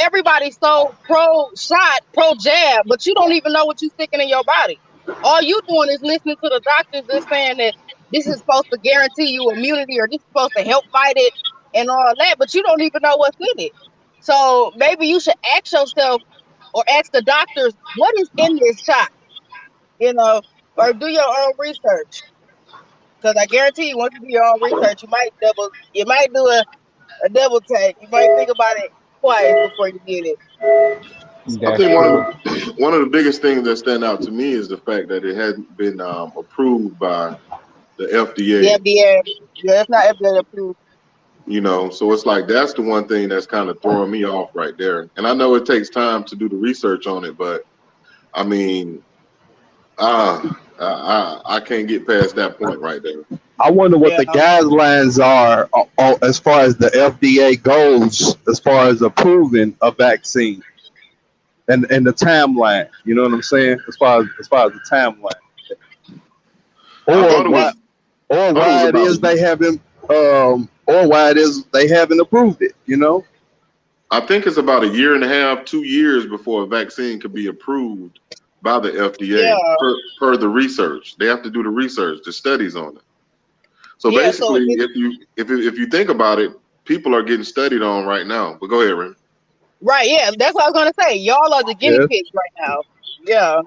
Everybody's so pro shot, pro jab, but you don't even know what you're sticking in your body. All you doing is listening to the doctors that's saying that this is supposed to guarantee you immunity or this is supposed to help fight it and all that, but you don't even know what's in it. So maybe you should ask yourself or ask the doctors what is in this shot, you know, or do your own research. Because I guarantee you, once you do your own research, you might do a double take. You might think about it twice before you get it. I That's think true. one of the biggest things that stand out to me is the fact that it hadn't been approved by the The FDA. FDA, yeah, it's not FDA approved. So it's like that's the one thing that's kind of throwing me off right there. And I know it takes time to do the research on it, but I mean, I can't get past that point right there. I wonder what Yeah, the guidelines are as far as the FDA goes, as far as approving a vaccine and the timeline. You know what I'm saying? As far as the timeline, I or thought it why was or thought it was why it about is they haven't or why it is they haven't approved it. I think it's about a year and a half, 2 years before a vaccine could be approved by the FDA Yeah, per the research. They have to do the research, the studies on it. So yeah. So basically, if you think about it, people are getting studied on right now. But go ahead, Ren. right, yeah, that's what I was gonna say. Y'all are the guinea Yes. pigs right now. Yeah,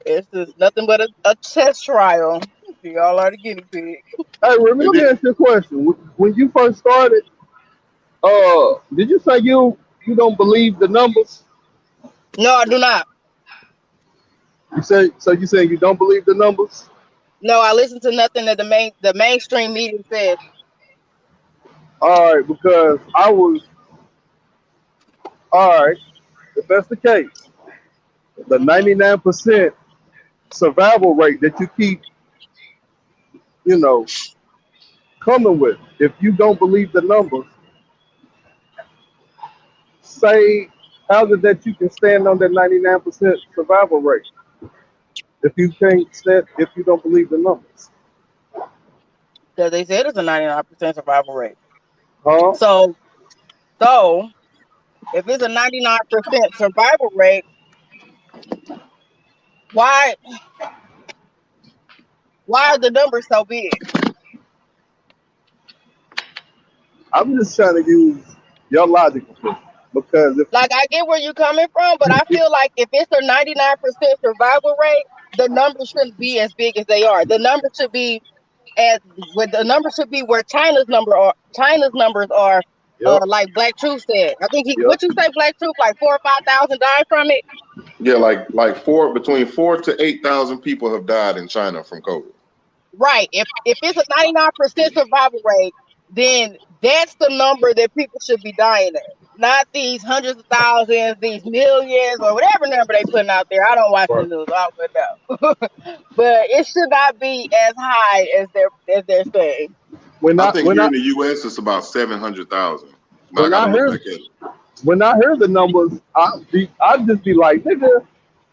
it's just nothing but a test trial. Y'all are the guinea pig. Hey, Remy, And let me then, ask you a question. When you first started, did you say you don't believe the numbers? No, I do not. You say so. You saying you don't believe the numbers? No, I listen to nothing that the mainstream media says. All right, because I was all right. If that's the case, the Hmm. 99% survival rate that you keep, you know, coming with, if you don't believe the numbers, say how's it that you can stand on that 99% survival rate if you can't stand if you don't believe the numbers? Because they said it's a 99% survival rate. Huh? So, so if it's a 99% survival rate, why why are the numbers so big? I'm just trying to use your logic because if Like I get where you're coming from, but I feel like if it's a 99% survival rate, the numbers shouldn't be as big as they are. The numbers should be at where the numbers should be where China's numbers are. yep, Like Black Truth said, I think he yep. what you say, Black Truth, like 4 or 5 thousand died from it. yeah, like between 4 to 8,000 people have died in China from COVID. Right. If it's a 99% survival rate, then that's the number that people should be dying at. Not these hundreds of thousands, these millions, or whatever number they putting out there. I don't watch the Right. news, I wouldn't know. But it should not be as high as they're saying. When I I think when here I in the U.S. it's about 700,000, but I when got to I look hear back at it. when I hear the numbers, I'd just be like, nigga,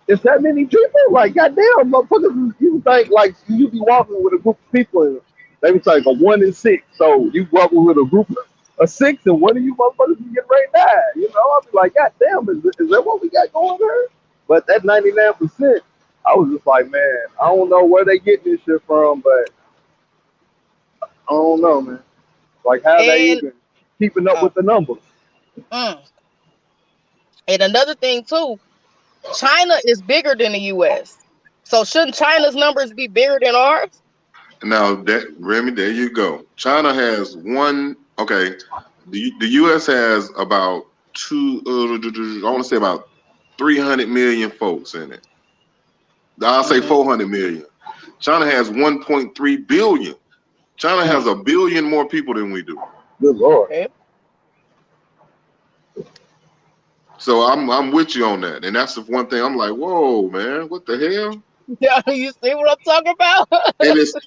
it's that many people? Like, goddamn, motherfuckers, you think like you be walking with a group of people and they was like a 1 in 6. So you walking with a group of 6 and one of you motherfuckers can get right now. You know, I'd be like, goddamn, is that what we got going there? But that 99%, I was just like, man, I don't know where they getting this shit from, but I don't know, man. Like how they And even keeping up uh, with the numbers. mm. And another thing too, China is bigger than the US. So shouldn't China's numbers be bigger than ours? Now that Remy, there you go. China has one. Okay, the U.S. has about two. I want to say about 300 million folks in it. I'll say Hmm. 400 million. China has 1.3 billion. China has Mm. a billion more people than we do. Good lord. Okay. So I'm with you on that, and that's the one thing I'm like, whoa, man, what the hell? Yeah, you see what I'm talking about?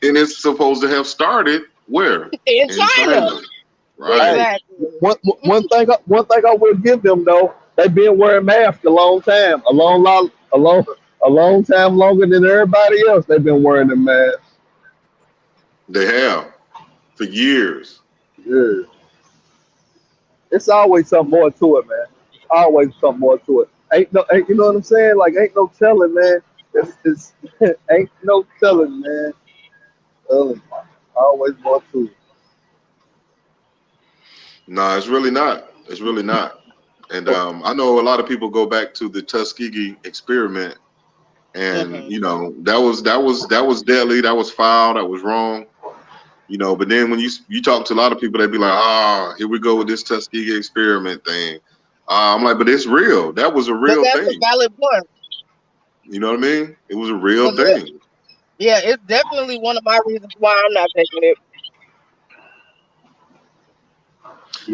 And it's supposed to have started where? In In China. China, right? Hey, Exactly. one thing I will give them though, they've been wearing masks a long time, a long time longer than everybody else. They've been wearing the masks. They have for years. Yeah, it's always something more to it, man. It's always something more to it. Ain't you know what I'm saying? Like ain't no telling, man. It's ain't no telling, man. Always more to it. No, it's really not. It's really not. And But I know a lot of people go back to the Tuskegee experiment, and Hmm. that was deadly. That was foul. That was wrong. But then when you talk to a lot of people, they be like, here we go with this Tuskegee experiment thing. I'm like, but it's real. That was a But real that's a thing. valid point. You know what I mean? It was a real 'Cause it- thing. yeah, it's definitely one of my reasons why I'm not taking it.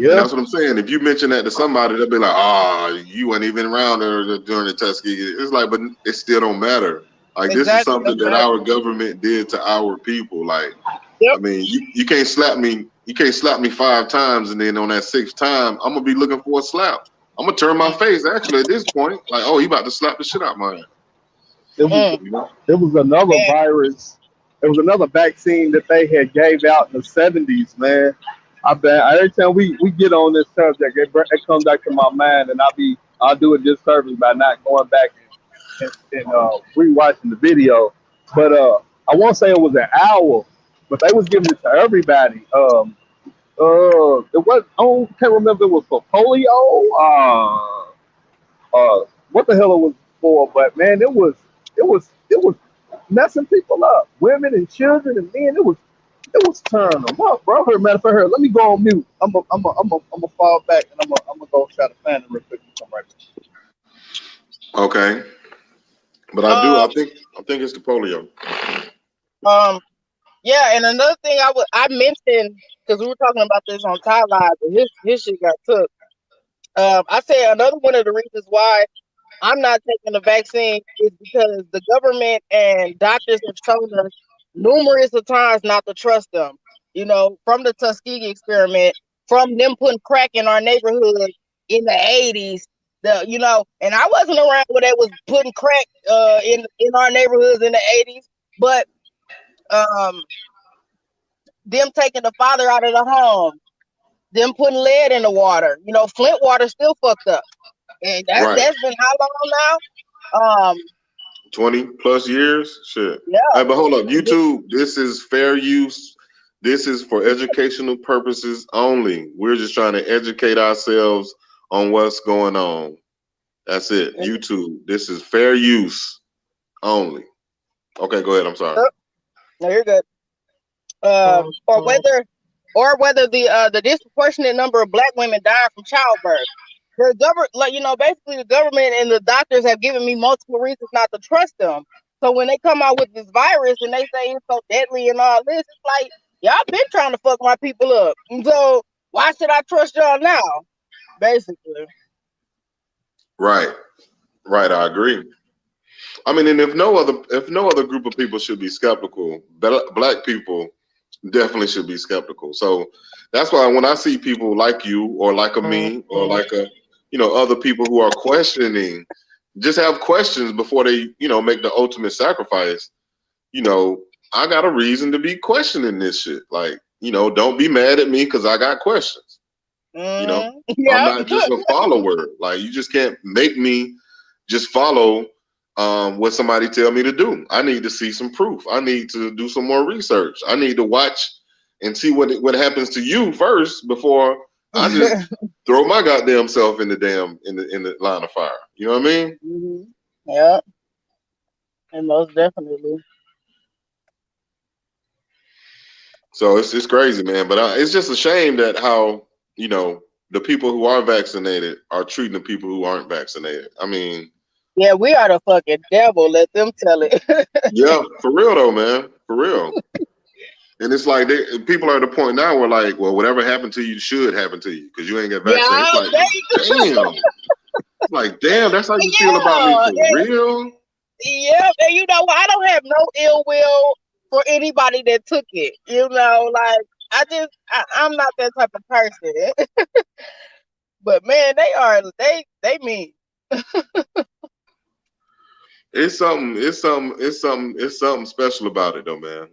And yeah, that's what I'm saying. If you mention that to somebody, they'll be like, you weren't even around there during the Tuskegee. It's like, but it still don't matter. Like, this is Exactly. something that our Exactly. government did to our people. Like, I Yep. mean, you can't slap me. You can't slap me 5 times, and then on that 6th time, I'm gonna be looking for a slap. I'm gonna turn my face. Actually, at this point, like, he about to slap the shit out of my ass. it was Mm. You know? it was another And virus. It was another vaccine that they had gave out in the 70s, man. I bet every time we get on this subject, it comes back to my mind, and I'll do a disservice by not going back and rewatching the video. But I won't say it was an hour, but they was giving it to everybody. It was can't remember if it was for polio. What the hell it was for? But man, it was messing people up, women and children and men. It was turning them up, bro. Here, matter of fact, here, let me go on mute. I'm a fall back and I'm gonna go try to find it real quick. Come right back. Okay, but I think it's the polio. Yeah, and another thing I mentioned, because we were talking about this on Ty Live, and his shit got took. I said another one of the reasons why I'm not taking the vaccine is because the government and doctors have shown us numerous of times not to trust them. You know, from the Tuskegee experiment, from them putting crack in our neighborhood in the 80s. And I wasn't around when they was putting crack in our neighborhoods in the 80s, but them taking the father out of the home, them putting lead in the water. You know, Flint water still fucked up. And that's been how long now? 20 plus years? Shit. Yeah. Hey, but hold up. YouTube, this is fair use. This is for educational purposes only. We're just trying to educate ourselves on what's going on. That's it. YouTube, this is fair use only. Okay, go ahead. I'm sorry. No, you're good. Or whether the disproportionate number of Black women dying from childbirth. The government, basically the government and the doctors have given me multiple reasons not to trust them. So when they come out with this virus and they say it's so deadly and all this, it's like, y'all been trying to fuck my people up. And so why should I trust y'all now? Basically. Right. I agree. I mean, and if no other group of people should be skeptical, Black people definitely should be skeptical. So that's why when I see people like you or like me or like other people who are questioning, just have questions before they, make the ultimate sacrifice. I got a reason to be questioning this shit. Like, don't be mad at me because I got questions. Yeah. I'm not just a follower. Like, you just can't make me just follow what somebody tell me to do. I need to see some proof. I need to do some more research. I need to watch and see what happens to you first before I just throw my goddamn self in the line of fire. You know what I mean? Mm-hmm. Yeah. And most definitely. So it's crazy, man. But it's just a shame that how the people who are vaccinated are treating the people who aren't vaccinated. I mean. Yeah, we are the fucking devil. Let them tell it. Yeah, for real though, man. For real. And it's like people are at the point now where like, well, whatever happened to you should happen to you because you ain't get vaccinated. It's like, damn. It's like, damn, that's how you feel about me for real? Yeah, and you know what? I don't have no ill will for anybody that took it. Like I'm not that type of person. But man, they mean. It's something special about it though, man.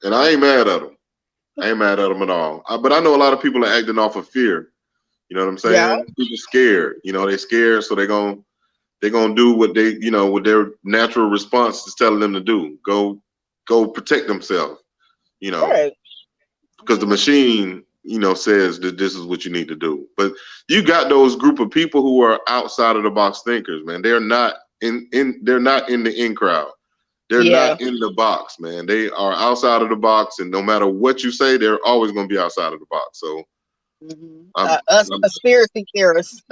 And I ain't mad at them. I ain't mad at them at all. But I know a lot of people are acting off of fear. You know what I'm saying? Yeah. People scared. They scared, so they're gonna do what they, what their natural response is telling them to do. Go protect themselves. Right. Because the machine, says that this is what you need to do. But you got those group of people who are outside of the box thinkers, man. They're not they're not in the in crowd. They're not in the box, man. They are outside of the box, and no matter what you say, they're always going to be outside of the box. So, us conspiracy theorists.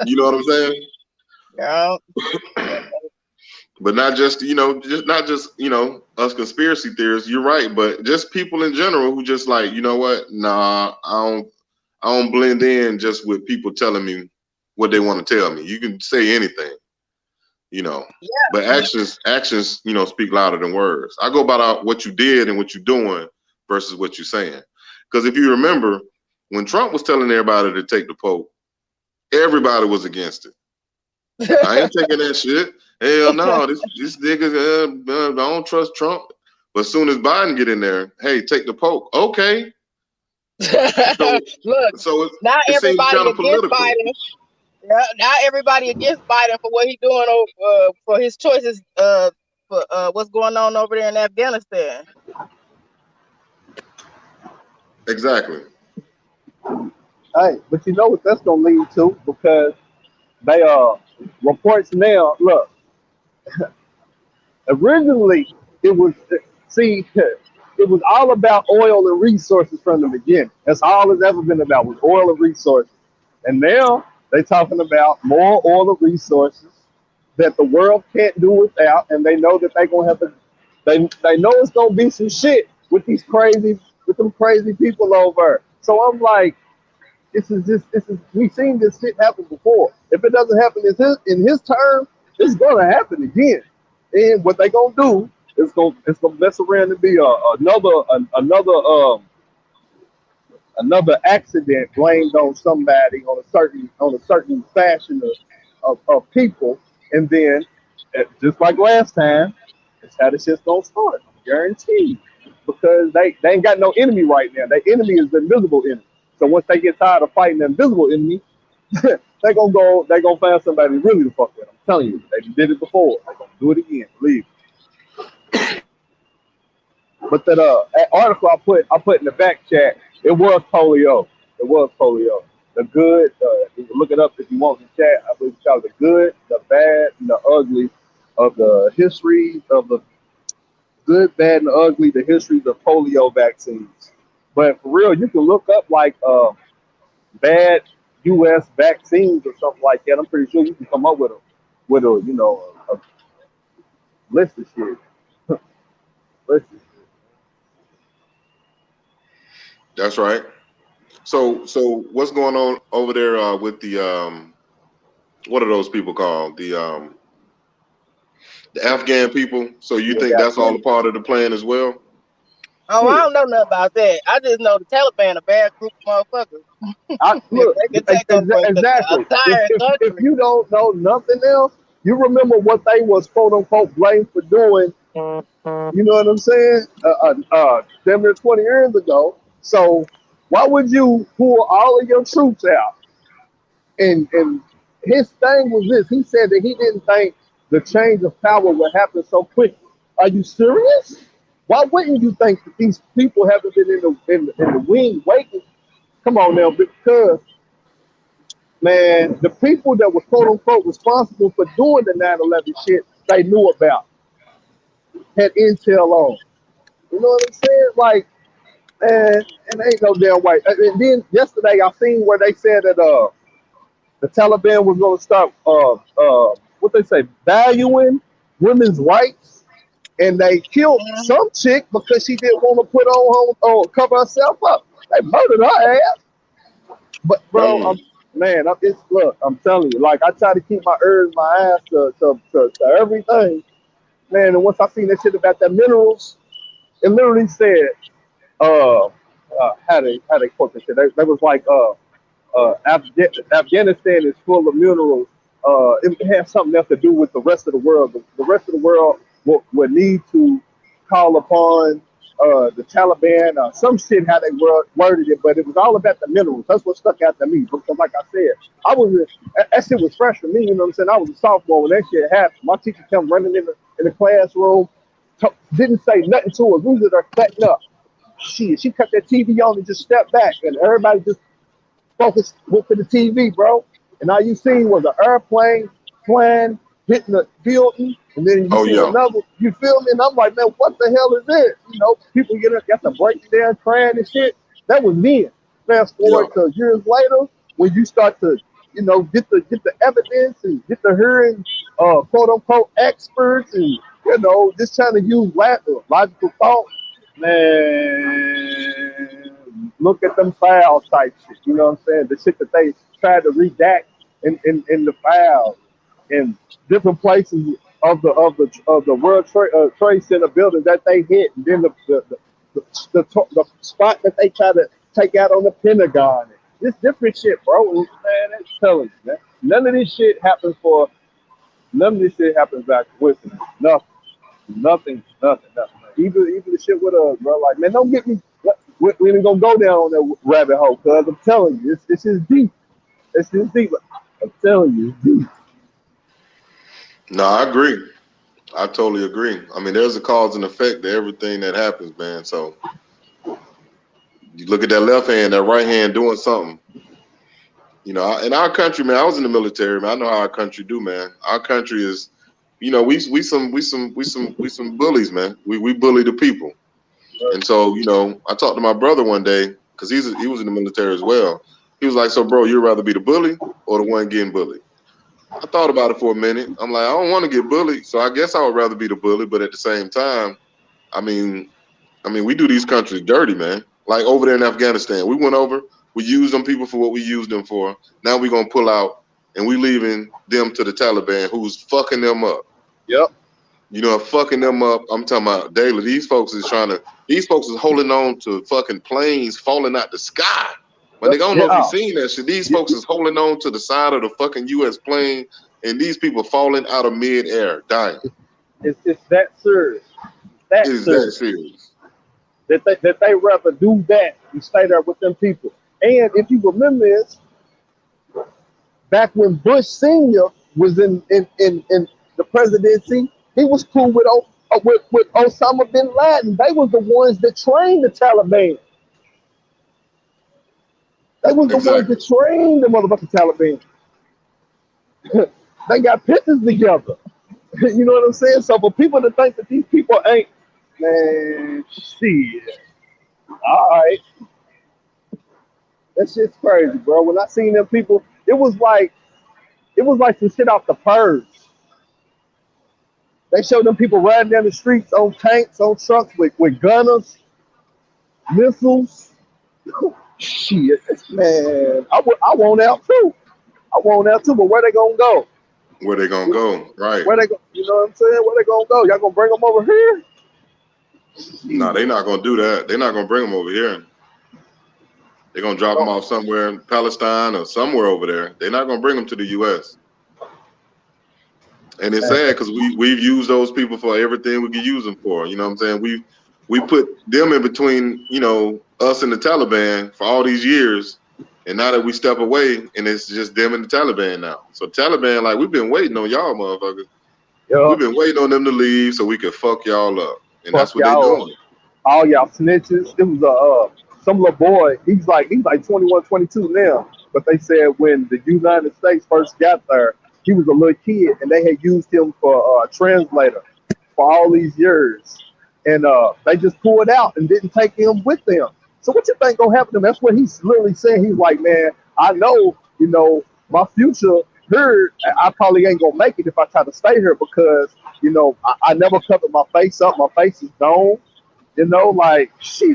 You know what I'm saying? Yeah. But not just us conspiracy theorists. You're right, but just people in general who just like, you know what? Nah, I don't blend in just with people telling me what they want to tell me. You can say anything. But actions, speak louder than words. I go by what you did and what you're doing versus what you're saying. Because if you remember, when Trump was telling everybody to take the Pope, everybody was against it. I ain't taking that shit. Hell no, this nigga, I don't trust Trump. But as soon as Biden get in there, hey, take the Pope. Okay. So, Look, so now it seems everybody kind of against political. Biden. Yeah, now everybody against Biden for what he's doing for his choices for what's going on over there in Afghanistan. Exactly. Hey, but you know what that's gonna lead to because they reports now. Look, originally it was see it was all about oil and resources from the beginning. That's all it's ever been about was oil and resources. And now they talking about more oil and resources that the world can't do without, and they know that they're gonna have to. They know it's gonna be some shit with them crazy people over. So I'm like, this is we've seen this shit happen before. If it doesn't happen in his term, it's gonna happen again. And what they gonna do is gonna mess around and be another accident blamed on somebody on a certain fashion of people, and then just like last time, it's how the shit's gonna start. Guaranteed, because they ain't got no enemy right now. Their enemy is the invisible enemy. So once they get tired of fighting the invisible enemy, they gonna find somebody really to fuck with. I'm telling you, they did it before. They gonna do it again. Believe me. But that article I put in the back chat, it was polio. It was polio. The good, you can look it up if you want in the chat. I believe it's called the good, the bad, and the ugly of the history of the good, bad, and the ugly, the history of polio vaccines. But for real, you can look up like bad U.S. vaccines or something like that. I'm pretty sure you can come up with a list of shit. List of shit. That's right. So what's going on over there with the what are those people called? The Afghan people. So you Yeah, think that's all a Afghanistan. part of the plan as well? Oh, I Shit. don't know nothing about that. I just know the Taliban a bad group of motherfuckers. If Look, they can take over an exactly. entire If country. you don't know nothing else, you remember what they was quote unquote blamed for doing. You know what I'm saying? 20 years ago. So why would you pull all of your troops out? And his thing was this. He said that he didn't think the change of power would happen so quickly. Are you serious? Why wouldn't you think that these people haven't been in the wing waiting? Come on now, because man, the people that were quote unquote responsible for doing the 9/11 shit, they knew about, had intel on. You know what I'm saying? Like, man, and ain't no damn way. And then yesterday I seen where they said that the Taliban was going to start what they say valuing women's rights, and they killed Mhm. some chick because she didn't want to put on cover herself up. They murdered her ass. But bro, Mm. it's look. I'm telling you, like I try to keep my ears, my ass to everything, man. And once I seen that shit about that minerals, it literally said, how they quote this shit. They was like, Afghanistan is full of minerals. It has something else to do with the rest of the world. The rest of the world will need to call upon the Taliban, some shit how they worded it, but it was all about the minerals. That's what stuck out to me because, like I said, that shit was fresh for me. You know what I'm saying? I was a sophomore when that shit happened. My teacher came running in the classroom, didn't say nothing to us. We was there cutting up. She cut that TV on and just stepped back, and everybody just focus went to the TV, bro. And all you seen was an airplane flying, hitting the building, and then you Oh seen yeah. another. You feel me? And I'm like, man, what the hell is this? You know, people got to break down, crying and shit. That was then. Fast Yeah. forward to years later, when you start to, get the evidence and get to hearing, quote unquote experts, and just trying to use logical thought. Man, look at them file type shit. You know what I'm saying? The shit that they tried to redact in the files in different places of the Trade Center building that they hit, and then the spot that they try to take out on the Pentagon. This different shit, bro. Man, that's telling you, man. None of this shit happens by coincidence. Nothing. Nothing. Even the shit with us, bro. Like, man, don't get me. we ain't gonna go down on that rabbit hole, cuz I'm telling you, it's just deep. It's just deep. I'm telling you, it's deep. No, I agree. I totally agree. I mean, there's a cause and effect to everything that happens, man. So you look at that left hand, that right hand doing something. You know, in our country, man, I was in the military, man. I know how our country do, man. Our country is, you know, we some bullies, man. We bully the people. And so, you know, I talked to my brother one day because he was in the military as well. He was like, "So, bro, you'd rather be the bully or the one getting bullied?" I thought about it for a minute. I'm like, I don't want to get bullied, so I guess I would rather be the bully. But at the same time, I mean, we do these countries dirty, man. Like over there in Afghanistan, we went over, we used them people for what we used them for. Now we're gonna pull out and we leaving them to the Taliban, who's fucking them up. Yep. You know, fucking them up. I'm talking about daily. These folks is holding on to fucking planes falling out the sky. But they don't know if you've seen that shit. These folks is holding on to the side of the fucking U.S. plane, and these people falling out of mid-air, dying. It's that serious. That serious. That they rather do that and stay there with them people. And if you remember this, back when Bush Sr. was in the presidency, he was cool with Osama bin Laden. They was the ones that trained the Taliban. They was the ones that trained the motherfucking Taliban. They got pictures together. You know what I'm saying? So for people to think that these people ain't, man, shit. All right. That shit's crazy, bro. When I seen them people, it was like some shit off the Purge. They showed them people riding down the streets on tanks, on trucks with gunners, missiles. Shit, man. I want out too. I want out too, but where they gonna go? Where they gonna go? Right. Where they go? You know what I'm saying? Where they gonna go? Y'all gonna bring them over here? No, they're not gonna do that. They're not gonna bring them over here. They're gonna drop them off somewhere in Palestine or somewhere over there. They're not gonna bring them to the U.S. And it's sad because we've used those people for everything we could use them for. You know what I'm saying? We put them in between, you know, us and the Taliban for all these years. And now that we step away, and it's just them and the Taliban now. So Taliban, like, we've been waiting on y'all motherfuckers. We've been waiting on them to leave so we can fuck y'all up. And that's what they're doing. All y'all snitches. It was some little boy. He's like 21, 22 now. But they said when the United States first got there, he was a little kid, and they had used him for a translator for all these years. And they just pulled out and didn't take him with them. So what you think gonna happen to him? That's what he's literally saying. He's like, man, I know, you know, my future here, I probably ain't gonna make it if I try to stay here because, you know, I never covered my face up. My face is gone. You know, like, shit,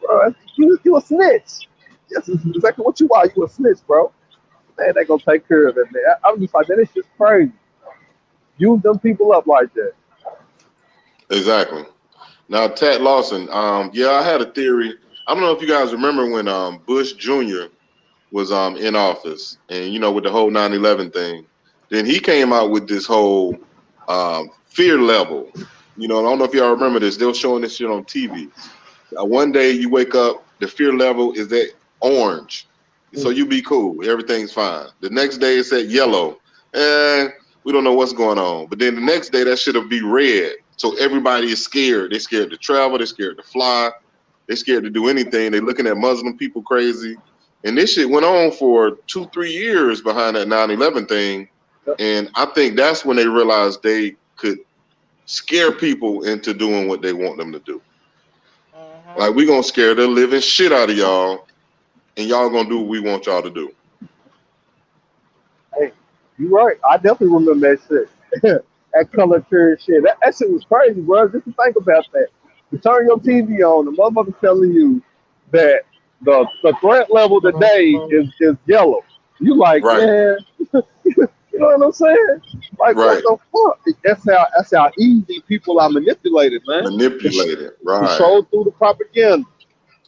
bro. You a snitch. Yes, it's exactly what you are. You a snitch, bro. Man, they gonna take care of it, man. I'm just like, man, it's just crazy. Use them people up like that. Exactly. Now, Tat Lawson, yeah, I had a theory. I don't know if you guys remember when Bush Jr. was in office, and you know, with the whole 9/11 thing. Then he came out with this whole fear level. You know, I don't know if y'all remember this. They were showing this shit on TV. One day you wake up, the fear level is at orange, so you be cool, everything's fine. The next day it's at yellow, and we don't know what's going on. But then the next day that shit'll be red, so everybody is scared. They're scared to travel. They're scared to fly. They're scared to do anything. They're looking at Muslim people crazy. And this shit went on for 2-3 years behind that 9/11 thing. And I think that's when they realized they could scare people into doing what they want them to do. Like, we gonna scare the living shit out of y'all, and y'all gonna do what we want y'all to do. Hey, you right. I definitely remember that shit. That color period shit. That shit was crazy, bro. Just to think about that. You turn your TV on, the motherfucker's telling you that the threat level today is yellow. You like, man, you know what I'm saying? Like, what the fuck? That's how easy people are manipulated, man. Manipulated, right. Controlled through the propaganda.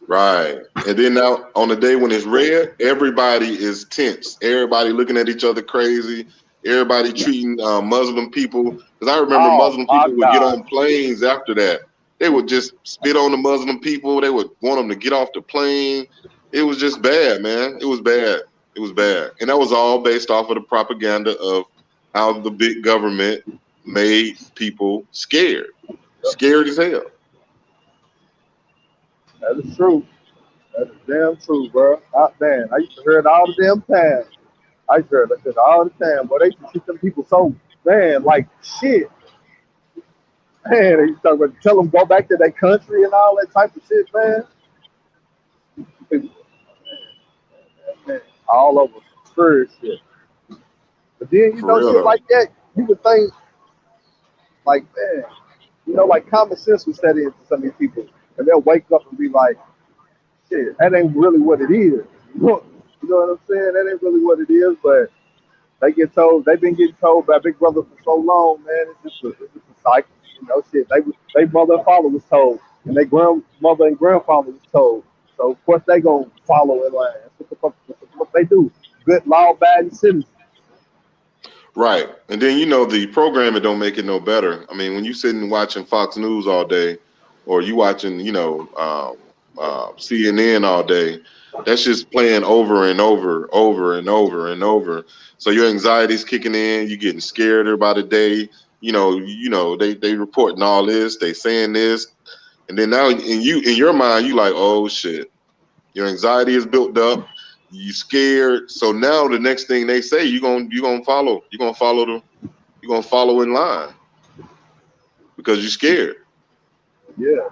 Right. And then now on the day when it's red, everybody is tense. Everybody looking at each other crazy. Everybody treating Muslim people. Because I remember Muslim people would get on planes after that. They would just spit on the Muslim people. They would want them to get off the plane. It was just bad, man. It was bad. It was bad. And that was all based off of the propaganda of how the big government made people scared. Scared as hell. That is true. That is damn true, bro. Man, I used to hear it all the damn time. I used to hear that shit all the time. But they used to treat them people so, man, like shit. Man, they used to tell them go back to their country and all that type of shit, man. Man, all over spirit shit. But then, you For know, real, shit though. like that, you would think, like, man, you know, like common sense would set into some of these people. And they'll wake up and be like, shit, that ain't really what it is. You know what I'm saying? That ain't really what it is, but they get told, they've been getting told by Big Brother for so long, man. It's just a cycle. You know, shit. They mother and father was told, and their grandmother and grandfather was told. So of course they gonna follow in line. That's what they do. Good law-abiding citizens. Right. And then, you know, the programming don't make it no better. I mean, when you sitting watching Fox News all day, or you watching, you know, CNN all day, that's just playing over and over, over and over and over. So your anxiety's kicking in. You're getting scared by the day. You know, they reporting all this. They saying this, and then now in your mind, you like, oh shit. Your anxiety is built up. You scared. So now the next thing they say, you're gonna follow. You're gonna follow in line because you're scared. Yeah,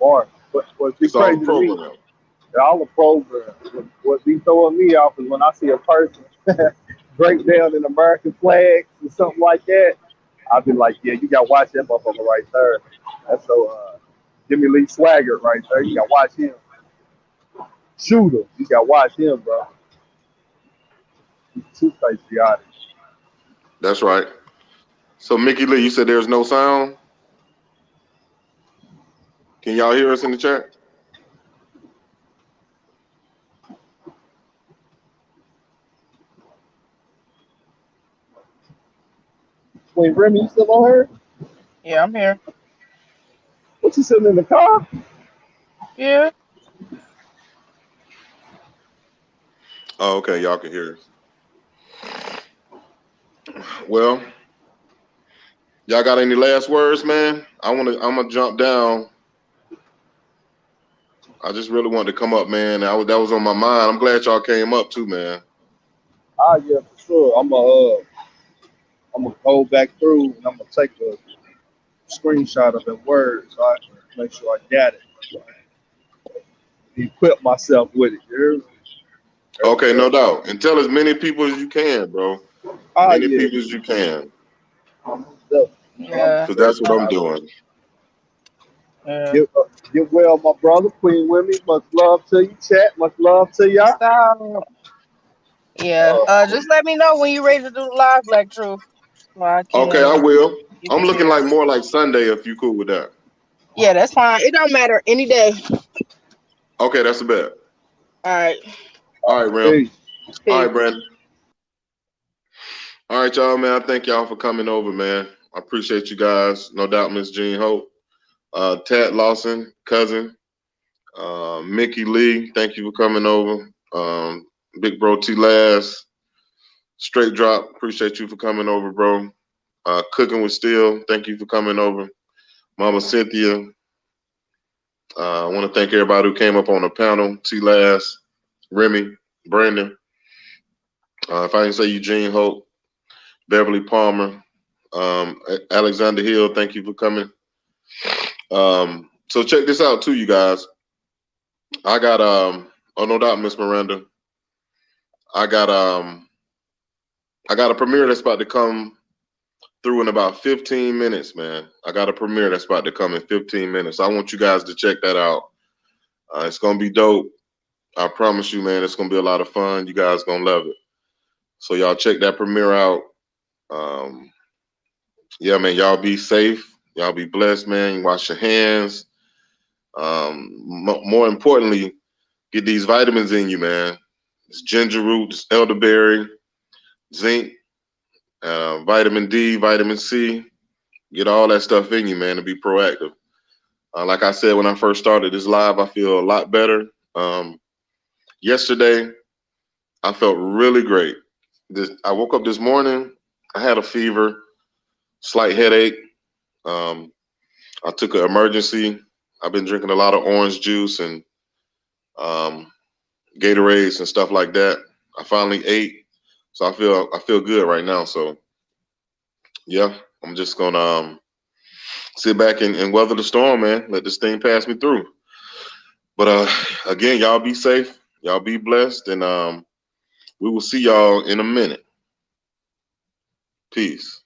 more. What's It's all crazy to me? programmed. All the programs. What be throwing me off is when I see a person break down an American flag or something like that. I'll be like, yeah, you gotta watch that motherfucker right there. That's so Jimmy Lee Swagger right there. You gotta watch him. Shooter, you gotta watch him, bro. He's too patriotic. That's right. So Mickey Lee, you said there's no sound. Can y'all hear us in the chat? Wait, Remy, you still on her? Yeah, I'm here. What, you sitting in the car? Yeah. Oh, okay, y'all can hear us. Well, y'all got any last words, man? I'm gonna jump down. I just really wanted to come up, man. That was on my mind. I'm glad y'all came up too, man. Ah, yeah, for sure. I'm gonna go back through and I'm gonna take a screenshot of the word so I can make sure I got it. Equip myself with it. You hear me? Okay, no doubt. And tell as many people as you can, bro. Ah, Many yeah. people as you can, Yeah. because that's what I'm doing. Yeah. Get well, my brother. Queen Women, much love to you. Chat, much love to y'all. Stop. Yeah. Just let me know when you're ready to do the live, Black Truth. So I can Okay, I will. get I'm looking prepared. like more like Sunday if you cool with that. Yeah, that's fine. It don't matter any day. Okay, that's a bet. All right. All right, Ram. Peace. All Peace. right, Brandon. All right, y'all, man. I thank y'all for coming over, man. I appreciate you guys. No doubt, Miss Jean Hope. Tat Lawson, cousin. Mickey Lee, thank you for coming over. Big Bro T Laz. Straight Drop, appreciate you for coming over, bro. Cooking with Steel, thank you for coming over. Mama Cynthia. I want to thank everybody who came up on the panel. T Laz, Remy, Brandon. If I didn't say Eugene Hope, Beverly Palmer, Alexander Hill, thank you for coming. So check this out too, you guys. I got oh no doubt, Miss Miranda. I got a premiere that's about to come through in about 15 minutes, man. I got a premiere that's about to come in 15 minutes. I want you guys to check that out. It's gonna be dope. I promise you, man. It's gonna be a lot of fun. You guys gonna love it. So y'all check that premiere out. Yeah, man. Y'all be safe. Y'all be blessed, man. Wash your hands. More importantly, get these vitamins in you, man. It's ginger root, it's elderberry, zinc, vitamin D, vitamin C. Get all that stuff in you, man, to be proactive. Like I said when I first started this live, I feel a lot better. Yesterday, I felt really great. I woke up this morning, I had a fever, slight headache. I took an emergency. I've been drinking a lot of orange juice and Gatorades and stuff like that. I finally ate, so I feel good right now. So yeah, I'm just gonna sit back and weather the storm, man. Let this thing pass me through. But again, y'all be safe, y'all be blessed, and we will see y'all in a minute. Peace.